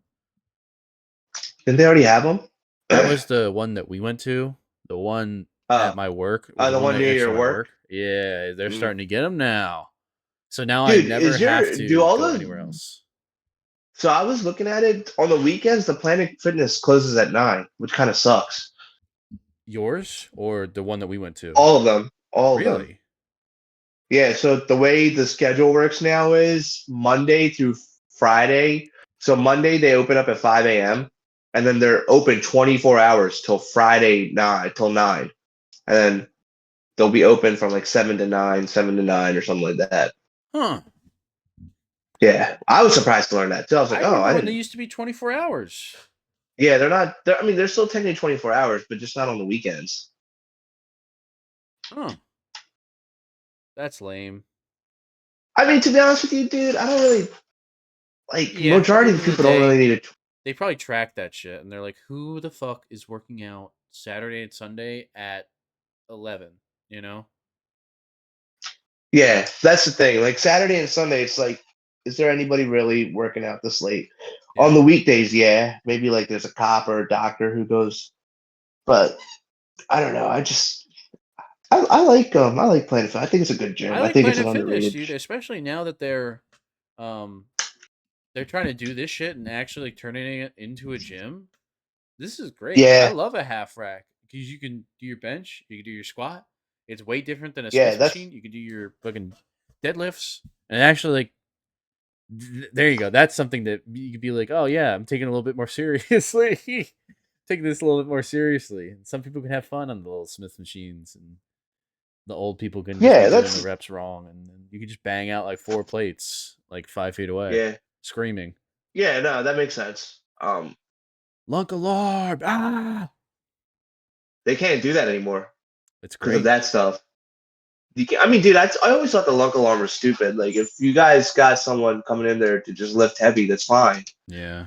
they already have them? That was the one that we went to. The one at uh, my work, or the the one one right near next to your my work. work. Yeah, they're Mm. starting to get them now. So now I Dude, never is have your do to all go anywhere the else. so I was looking at it on the weekends. The Planet Fitness closes at 9, which kind of sucks. Yours or the one that we went to? All of them, all of them. Really? Yeah. So the way the schedule works now is Monday through Friday. So Monday they open up at 5 a.m. and then they're open 24 hours till Friday 9 till 9, and then they'll be open from like 7 to 9, 7 to 9, or something like that. Huh. Yeah, I was surprised to learn that too. I was like, I oh, remember I when they didn't. used to be 24 hours. Yeah, they're not. I mean, they're still technically 24 hours, but just not on the weekends. Huh. That's lame. I mean, to be honest with you, dude, I don't really like Yeah, at the majority of end the of the people don't really day, need it. they probably track that shit and they're like, who the fuck is working out Saturday and Sunday at 11? You know? Yeah, that's the thing. Like Saturday and Sunday, it's like, is there anybody really working out this late? On Yeah. the weekdays, yeah, maybe like there's a cop or a doctor who goes, but I don't know. I like Planet Fitness. I think it's a good I gym. I like think it's an Planet Fitness, underrated. dude, especially now that um they're trying to do this shit and actually turning it into a gym. This is great. I Yeah, love a half rack because you can do your bench, you can do your squat. It's way different than a yeah, Smith that's machine. You can do your fucking deadlifts, and actually, like, there you go. That's something that you could be like, oh yeah, I'm taking a little bit more seriously. Taking this a little bit more seriously. And some people can have fun on the little Smith machines, and the old people can just be yeah, doing the that's reps wrong, and you can just bang out like 4 plates, like 5 feet away, yeah, screaming, yeah. No, that makes sense. "Lunk alarm! Ah!" They can't do that anymore. It's because of great. that stuff. I mean, dude, I always thought the lunk alarm was stupid. Like, if you guys got someone coming in there to just lift heavy, that's fine. Yeah.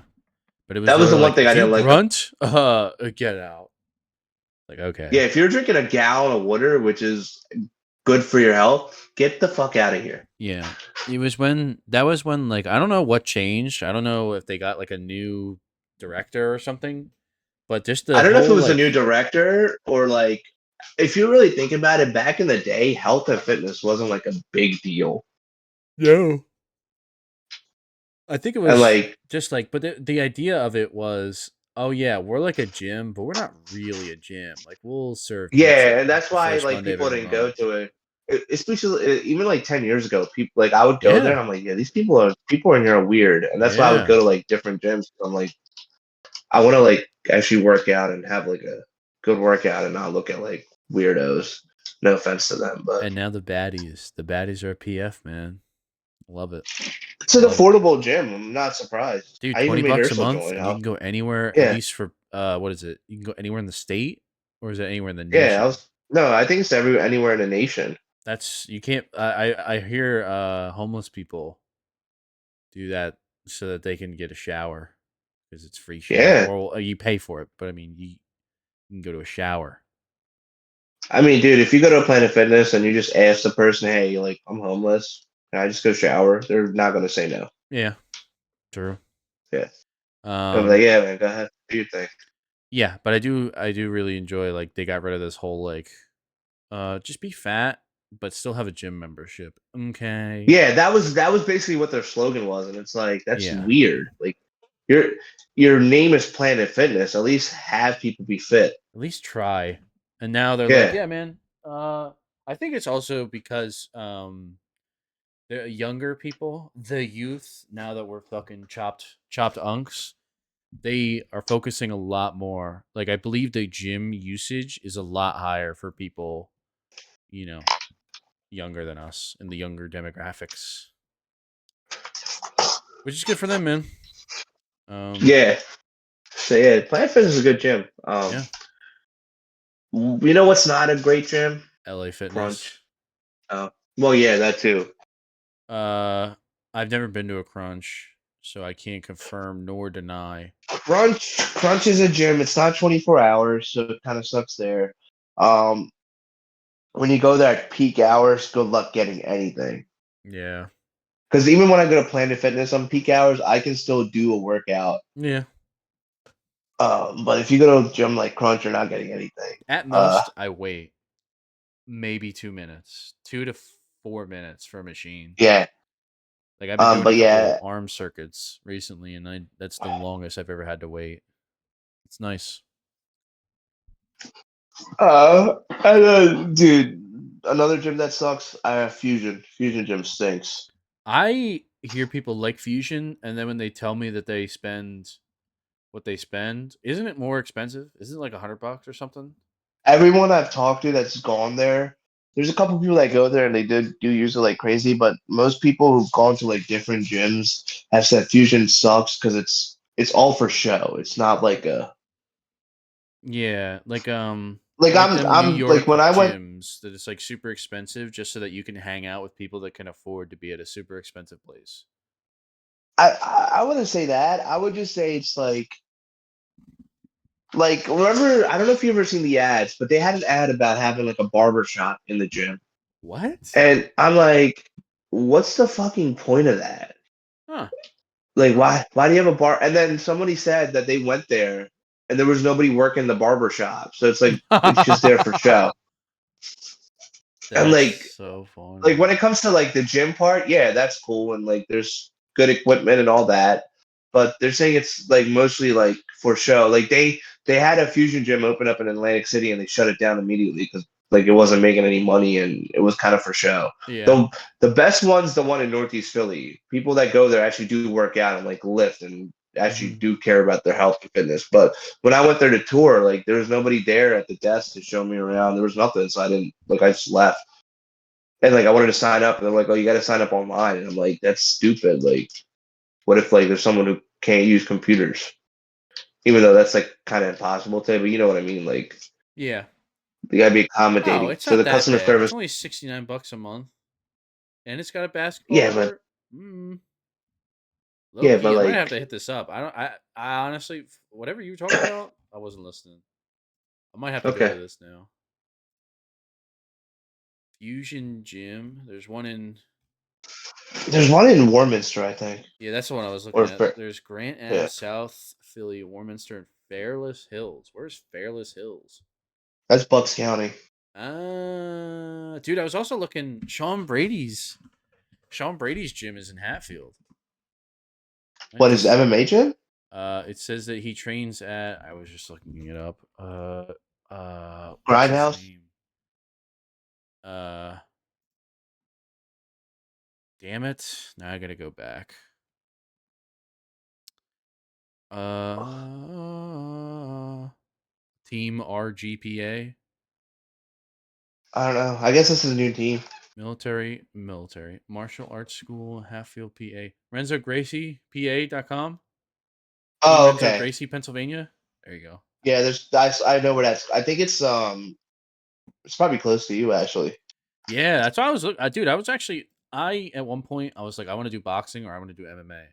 But it was That was the literally one like, thing I if you didn't like. grunt, get out. Like, Yeah, okay. if you're drinking a gallon of water, which is good for your health, get the fuck out of here. Yeah. That was when like I don't know what changed. I don't know if they got like a new director or something, but just I the don't know if it whole was a new like director or like, if you really think about it, back in the day, health and fitness wasn't like a big deal. no. I think it And was like, just like but the idea of it was, oh yeah, we're like a gym, but we're not really a gym. Like we'll serve yeah, and pizza that's the why first like Monday of people every didn't go month. to it. Especially even like 10 years ago, people like I would go there Yeah. and I'm like, yeah, these people in here are weird, and that's why I would Yeah. go to like different gyms. I'm like, I want to like actually work out and have like a good workout and not look at like weirdos. No offense to them, but And now the baddies. The baddies are PF, man. Love it. it's an Love it. affordable gym. I'm not surprised. Dude, I even 20 made bucks a Ursula month join. and you can go anywhere at Yeah, least for what is it? You can go anywhere in the state or is it anywhere in the yeah. I nation? was no, I think it's anywhere in the nation. That's you can't I hear homeless people do that so that they can get a shower because it's free shower Yeah, or you pay for it, but I mean you can go to a shower. I mean, dude, if you go to a Planet Fitness and you just ask the person, "Hey, like, I'm homeless, can I just go shower?" They're not gonna say no. Yeah, true. Yeah, I'm like, Um yeah, man, go ahead, do your thing. yeah, but I do really enjoy like they got rid of this whole like just be fat but still have a gym membership. Okay. Yeah, that was basically what their slogan was, and it's like that's Yeah. weird. Like, your your name is Planet Fitness. At least have people be fit. At least try. And now they're like, Yeah, yeah, man. I think it's also because the younger people, the youth, now that we're fucking chopped unks, they are focusing a lot more. Like I believe the gym usage is a lot higher for people, you know, younger than us in the younger demographics, which is good for them, man. Um, yeah. So yeah, Planet Fitness is a good gym. yeah, You know what's not a great gym? LA Fitness. Crunch. Well, yeah, that too. Uh, I've never been to a crunch, so I can't confirm nor deny. Crunch is a gym. It's not 24 hours, so it kind of sucks there. Um, when you go there at peak hours, good luck getting anything. Yeah, Because even when I go to Planet Fitness on peak hours, I can still do a workout. yeah. But if you go to a gym like Crunch, you're not getting anything. At Uh, most, I wait maybe 2 minutes, 2 to 4 minutes for a machine. yeah. Like I've been doing a But couple yeah. arm circuits recently, and I that's the longest I've ever had to wait. It's nice. Dude, another gym that sucks. Fusion. Fusion gym stinks. I hear people like Fusion, and then when they tell me that they spend what they spend, isn't it more expensive? Isn't it like $100 or something? Everyone I've talked to that's gone there, there's a couple people that go there and they do use it like crazy, but most people who've gone to like different gyms have said Fusion sucks because it's all for show. It's not like a Yeah, like like them New I'm like York when I went. gyms that it's like super expensive just so that you can hang out with people that can afford to be at a super expensive place. I wouldn't say that. I would just say it's like remember, I don't know if you've ever seen the ads, but they had an ad about having like a barber shop in the gym. What? And I'm like, what's the fucking point of that? Huh. Like, why do you have a bar? And then somebody said that they went there and there was nobody working the barber shop. So it's like it's just there for show. And That's so like funny. when it comes to like the gym part, yeah, that's cool and like there's good equipment and all that. But they're saying it's like mostly like for show. Like they had a fusion gym open up in Atlantic City and they shut it down immediately because like it wasn't making any money and it was kind of for show. Yeah. The best one's the one in Northeast Philly. People that go there actually do work out and like lift and actually Hmm. do care about their health and fitness. But when I went there to tour, like there was nobody there at the desk to show me around. There was nothing, so I didn't like I just left. And like I wanted to sign up, and they're like, "Oh, you got to sign up online." And I'm like, "That's stupid." Like, what if like there's someone who can't use computers? Even though that's like kind of impossible today, but you know what I mean. Like, Yeah. You gotta be No, accommodating. it's So not the that customer bad. It's service, only $69 a month, and it's got a basketball yeah, but court. Low key, I might have like, to hit this up. I don't. I honestly, whatever you were talking about, I wasn't listening. I might have to go okay. to this now. Fusion Gym. There's one in. There's one in Warminster, I think, Yeah, that's the one I was looking or at. There's Grant Ave, yeah, South Philly, Warminster, and Fairless Hills. Where's Fairless Hills? that's Bucks County. Dude, I was also looking. Sean Brady's gym is in Hatfield. Might What is just. MMA gym? It says that he trains at. I was just looking it up. What's his Grindhouse? name? Uh, damn it! Now I gotta go back. Team RGPA. I don't know. I guess this is a new team. Military Martial Arts School, Hatfield, PA. Renzo Gracie, PA.com. Team Oh, Renzo okay. Gracie, Pennsylvania. There you go. Yeah, I know where that's. I think it's probably close to you actually. Yeah, that's why I was looking. Dude, I was actually at one point I was like, I want to do boxing or I want to do MMA.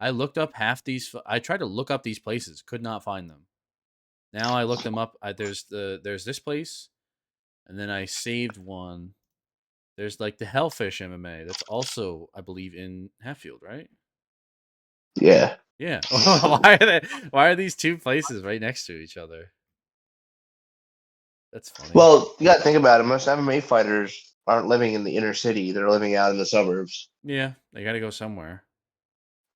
I looked up half these. I tried to look up these places, could not find them. Now I looked them up. There's this place, and then I saved one. There's like the Hellfish MMA. That's also, I believe, in Hatfield, right? Yeah. Yeah. Why are these two places right next to each other? That's funny. Well, you got to think about it. Most MMA fighters aren't living in the inner city; they're living out in the suburbs. Yeah, they got to go somewhere.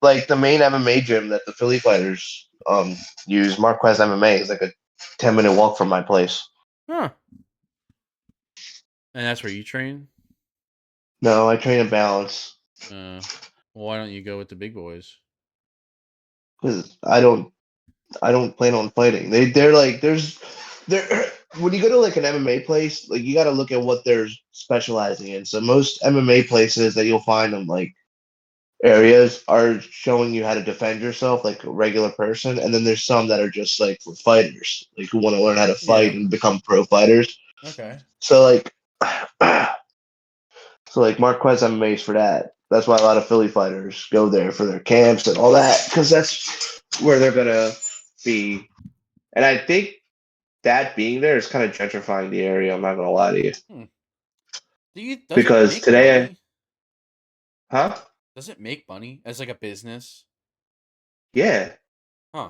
Like the main MMA gym that the Philly fighters use, Marquez MMA, is like a 10-minute walk from my place. Huh. And that's where you train? No, I train in Balance Well, why don't you go with the big boys? because I don't plan on fighting. They're like they're when you go to like an MMA place, like you got to look at what they're specializing in. So most MMA places that you'll find them like areas are showing you how to defend yourself like a regular person, and then there's some that are just like for fighters, like who want to learn how to fight Yeah. and become pro fighters. Okay. So like so like Marquez MMA is for that. That's why a lot of Philly fighters go there for their camps and all that because that's where they're gonna be. And I think that being there is kind of gentrifying the area. I'm not gonna lie to you Hmm. Does it because make today, money? huh? Does it make money as like a business? Yeah. Huh.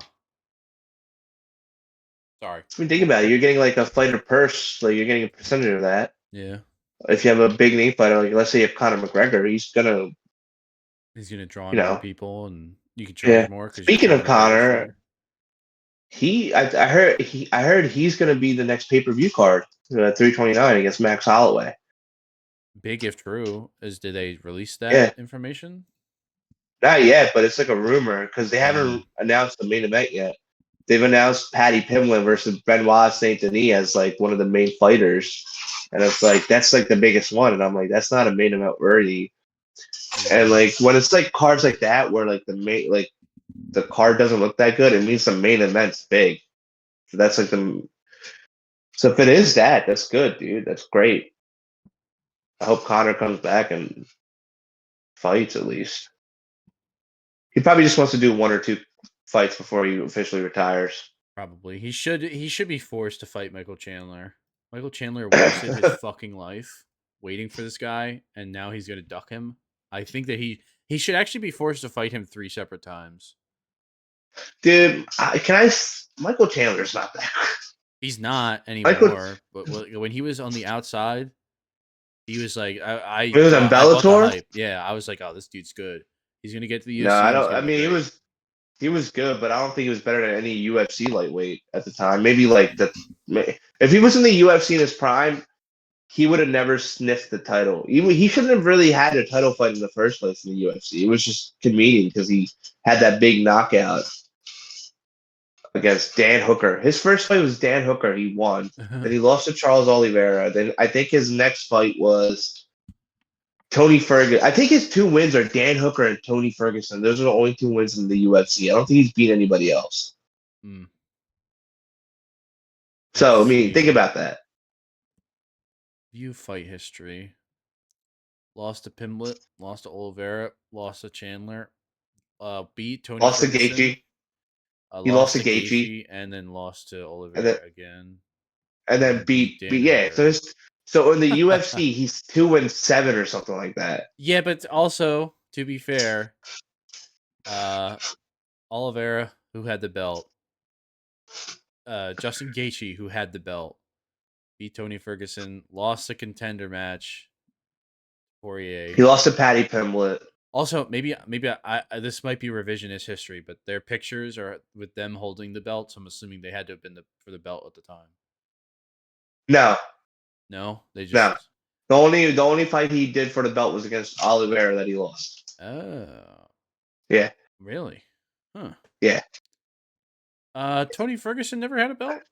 Sorry. I mean, think about it. You're getting like a fighter purse, like you're getting a percentage of that. Yeah. If you have a big name fighter, like let's say you have Conor McGregor, he's gonna, He's gonna draw you in more know, people, and you can charge yeah. more because you're Speaking of paying a bigger Conor, fee. I heard he's gonna be the next pay per view card, 329 against Max Holloway. Big if true. Did they release Yeah, that information? not yet, but it's like a rumor because they Mm. haven't announced the main event yet. They've announced Paddy Pimblett versus Benoit Saint Denis as like one of the main fighters, and it's like that's like the biggest one, and I'm like that's not a main event worthy. And Yeah. like when it's like cards like that where like the card doesn't look that good, it means the main event's big. So that's like the so if it is that, that's good, dude. That's great. I hope Connor comes back and fights at least. He probably just wants to do one or two fights before he officially retires. Probably. He should be forced to fight Michael Chandler. Michael Chandler wasted his fucking life waiting for this guy, and now he's gonna duck him. I think that he should actually be forced to fight him 3 separate times. Dude, Michael Chandler's not that good. He's not Michael, anymore, but when he was on the outside, he was like, he was on I bought the Bellator. hype. Yeah, I was like, oh, this dude's good. He's gonna get to the No, UFC I and he's don't. I gonna be mean, great. he was good, but I don't think he was better than any UFC lightweight at the time. Maybe like if he was in the UFC in his prime, he would have never sniffed the title. He shouldn't have really had a title fight in the first place in the UFC. It was just convenient because he had that big knockout against Dan Hooker. His first fight was Dan Hooker. He won. Then he lost to Charles Oliveira. Then I think his next fight was Tony Ferguson. I think his two wins are Dan Hooker and Tony Ferguson. Those are the only two wins in the UFC. I don't think he's beat anybody else. Hmm. So Let's I mean, think see. about that. View fight history. Lost to Pimblett, lost to Oliveira, lost to Chandler, beat Tony Lost to Ferguson, Gaethje. He lost lost to to Gaethje, Gaethje, and then lost to and then Oliveira again, and and then then beat Dan yeah. Hooker. So in the UFC, he's 2-7 or something like that. Yeah, but also to be fair, uh, Oliveira, who had the belt, Justin Gaethje, who had the belt, beat Tony Ferguson, lost a contender match, He Poirier. lost to Paddy Pimblett. Also, maybe this might be revisionist history, but their pictures are with them holding the belt. So I'm assuming they had to have been for the belt at the time. No, No, they no. just. The only fight he did for the belt was against Oliveira that he lost. Oh, Yeah, really? Huh. yeah. Tony Ferguson never had a belt.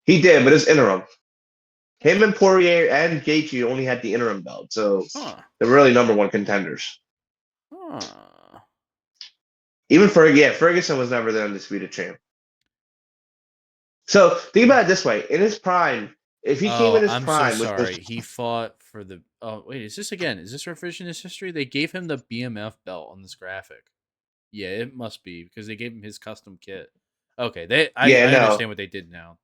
He did, but it's interim. Him and Poirier and Gaethje only had the interim belt, so Huh. they're really number one contenders. Huh. Even Ferguson was never the undisputed champ. So think about it this way: in his prime, if he came in Oh, his I'm so prime with sorry. this, He fought for the. Oh, wait. Is this again? Is this revisionist history? They gave him the BMF belt on this graphic. Yeah, it must be because they gave him his custom kit. Okay, I no, understand what they did now.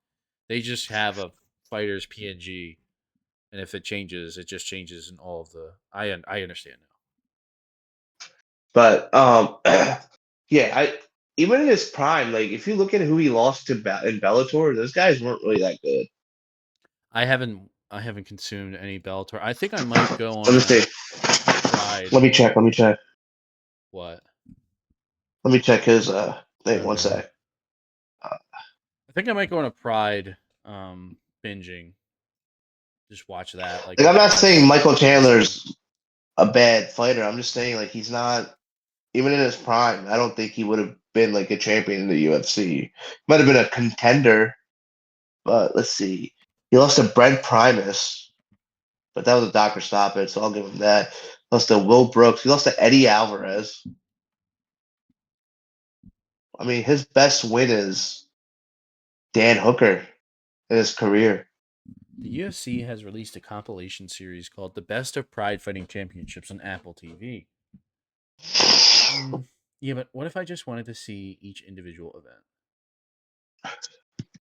They just have a fighter's PNG, and if it changes, it just changes in all of the. I understand now. but yeah, I even in his prime, like if you look at who he lost to in Bellator, those guys weren't really that good. I haven't consumed any Bellator. I think I might go Let on me a see. Pride. Let me check. Let me check. What? Let me check his thing. One Okay. sec. I think I might go on a Pride binging. Just watch that like Like I'm maybe not saying once Michael a weekend. Chandler's a bad fighter. I'm just saying like he's not even in his prime. I don't think he would have been like a champion in the UFC. Might have been a contender, but let's see. He lost to Brent Primus, but that was a doctor stoppage, so I'll give him that. Lost to Will Brooks. He lost to Eddie Alvarez. I mean, his best win is Dan Hooker in his career. The UFC has released a compilation series called "The Best of Pride Fighting Championships" on Apple TV. Yeah, but what if I just wanted to see each individual event?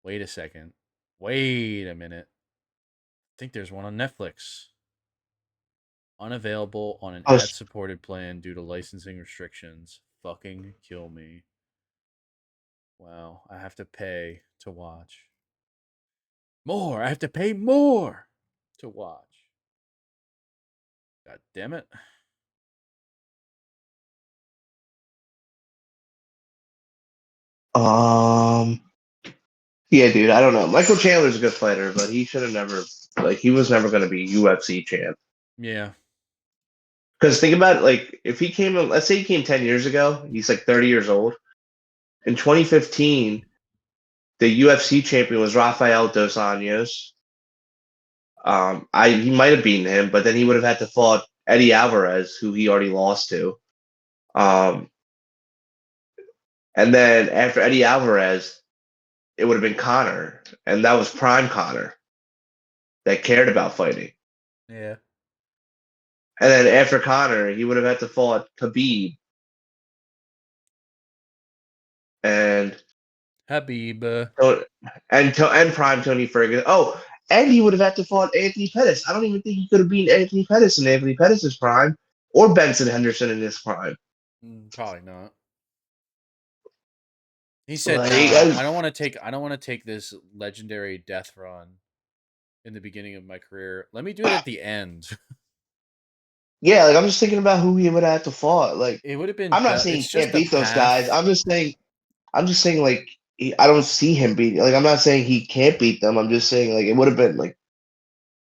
Wait a second. Wait a minute. I think there's one on Netflix. Unavailable on an I ad was, supported plan due to licensing restrictions. Fucking kill me. Wow, I have to pay to watch. More! I have to pay more to watch. God damn it. um, yeah, dude. I don't know. Michael Chandler's a good fighter, but he should have never like he was never going to be UFC champ. Yeah. Because think about it, like if he came, let's say he came 10 years ago, he's like 30 years old. In 2015, the UFC champion was Rafael dos Anjos. He might have beaten him, but then he would have had to fought Eddie Alvarez, who he already lost to. Um, and then after Eddie Alvarez, it would have been Connor, and that was prime Connor that cared about fighting. Yeah. And then after Connor, he would have had to fought Khabib and Habib. and prime Tony Ferguson. Oh, and he would have had to fought Anthony Pettis. I don't even think he could have beaten Anthony Pettis in Anthony Pettis' prime or Benson Henderson in his prime. Probably not. He said, Like, "Nah, I don't want to take. I don't want to take this legendary death run in the beginning of my career. Let me do it at the end." yeah, like I'm just thinking about who he would have to fought. Like, It would have been. I'm not saying It's he just can't the beat those guys. path. I'm just saying like I don't see him beating. Like, I'm not saying he can't beat them. I'm just saying like it would have been like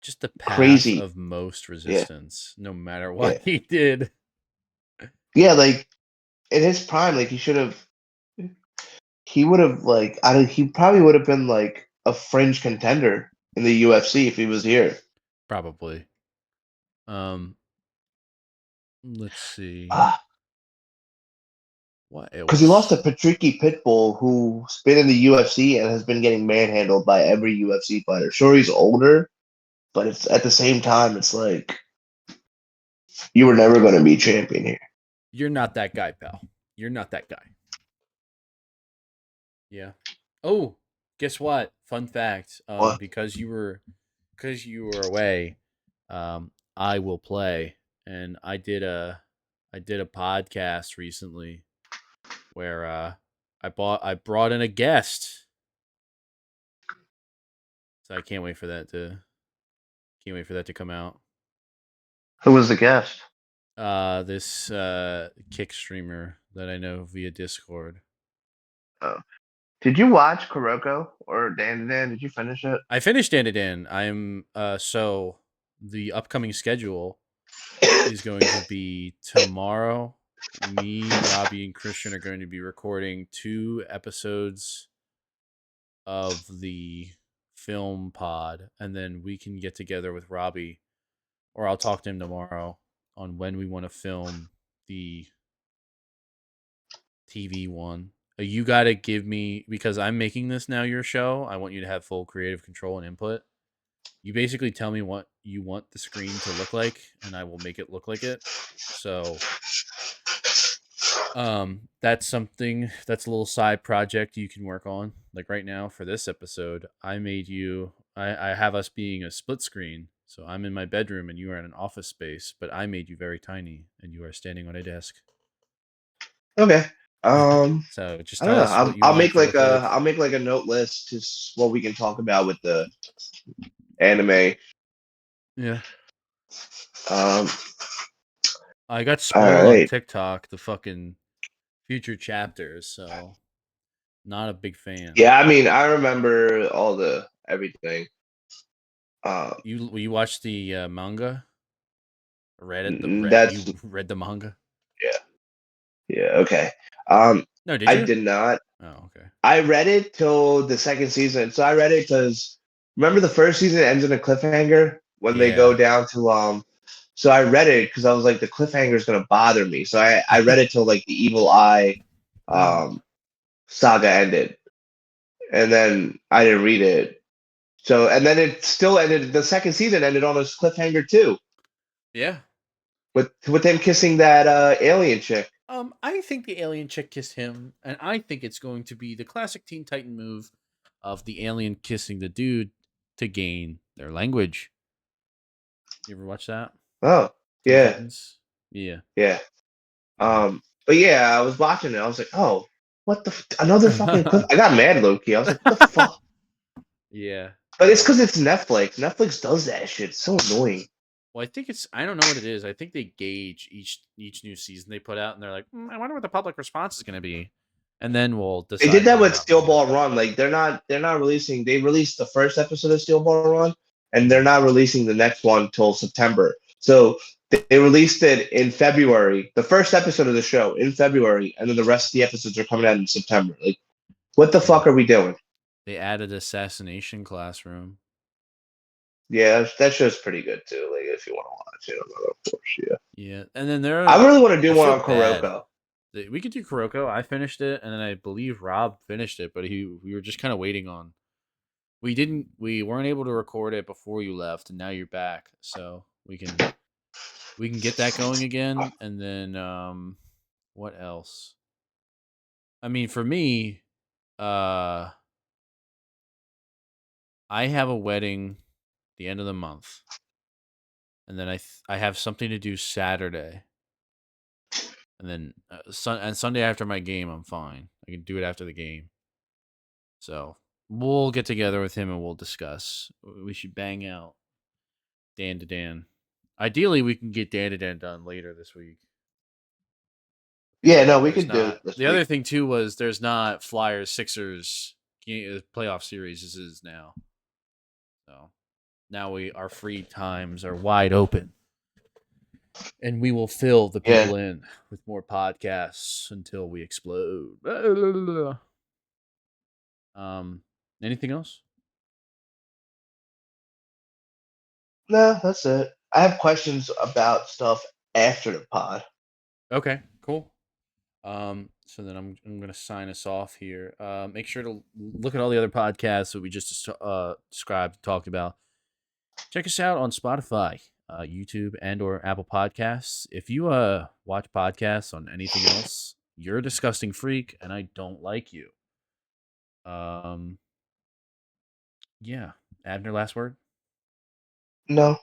Just the path crazy. of most Yeah, resistance, no matter yeah, what he did. yeah. Like in his prime, like he would have like I don't. He probably would have been like a fringe contender in the UFC if he was here. Probably. Um. Let's see. Because What he lost to else? Patricky Pitbull, who's been in the UFC and has been getting manhandled by every UFC fighter. Sure, he's older, but it's at the same time, it's like you were never going to be champion here. You're not that guy, pal. You're not that guy. Yeah. Oh, guess what? Fun fact. What? Because you were away, I will play, and I did a podcast recently where I brought in a guest, so I can't wait for that to come out. Who was the guest? This kick streamer that I know via Discord. Oh. Did you watch Kuroko or Dan Dan? Did you finish it? I finished Dan. I'm so the upcoming schedule is going to be tomorrow. Me, Robbie, and Christian are going to be recording 2 episodes of the film pod, and then we can get together with Robbie, or I'll talk to him tomorrow on when we want to film the TV one. You got to give me, because I'm making this now your show. I want you to have full creative control and input. You basically tell me what you want the screen to look like, and I will make it look like it. So that's something, that's a little side project you can work on. Like right now for this episode, I have us being a split screen. So I'm in my bedroom and you are in an office space, but I made you very tiny and you are standing on a desk. Okay. So just I don't tell know. us what you I'll want make to look like. I'll make like a note list to what we can talk about with the anime. Yeah. Um. I got All spoiled on right. TikTok, the fucking future chapters, so not a big fan. Yeah. I mean, I remember all the everything. You watched the manga? That's You read the manga? yeah. Yeah. Okay. Um. No, did I you? did not. Oh, okay. I read it till the second season. So I read it because remember the first season ends in a cliffhanger when they go Yeah. down to So I read it because I was like the cliffhanger is gonna bother me. So I read it till like the Evil Eye saga ended, and then I didn't read it. So and then it still ended. The second season ended on a cliffhanger too, Yeah. with him kissing that alien chick. I think the alien chick kissed him, and I think it's going to be the classic Teen Titan move of the alien kissing the dude to gain their language. You ever watch that? Oh Teen yeah, Titans? Yeah. yeah. Yeah. But yeah, I was watching it. I was like, oh, what the another fucking cliff. I got mad, low key. I was like, what the fuck? Yeah. But it's because it's Netflix. Netflix does that shit. It's so annoying. Well, I think I don't know what it is. I think they gauge each new season they put out, and they're like, I wonder what the public response is going to be, and then we'll They decide did that whether or with not we Steel do it. Ball Run. Like they're not releasing. They released the first episode of Steel Ball Run, and they're not releasing the next one till September. So they released it in February, the first episode of the show in February, and then the rest of the episodes are coming out in September. Like, what the fuck Yeah. are we doing? They added Assassination Classroom. Yeah, that show's pretty good too. Like, if you want to watch it, of course, yeah. Yeah, and then I really want to do I one feel on bad. Kuroko. We could do Kuroko. I finished it, and then I believe Rob finished it, but we were just kind of waiting on. We weren't able to record it before you left, and now you're back, so we can get that going again, and then what else? I mean, for me, uh, I have a wedding the end of the month, and then I have something to do Saturday, and then Sunday after my game, I'm fine. I can do it after the game. So we'll get together with him and we'll discuss. We should bang out Dan to Dan. Ideally, we can get Dan to Dan done later this week. Yeah, no, we There's could do it not. this The week. other thing too was there's not Flyers Sixers playoff series. This is now. So now our free times are wide open, and we will fill the Yeah. people in with more podcasts until we explode. Anything else? No, that's it. I have questions about stuff after the pod. Okay, cool. So then I'm gonna sign us off here. Make sure to look at all the other podcasts that we just described, talked about. Check us out on Spotify, YouTube, and or Apple Podcasts. If you watch podcasts on anything else, you're a disgusting freak, and I don't like you. Um, yeah. Abner, last word. No.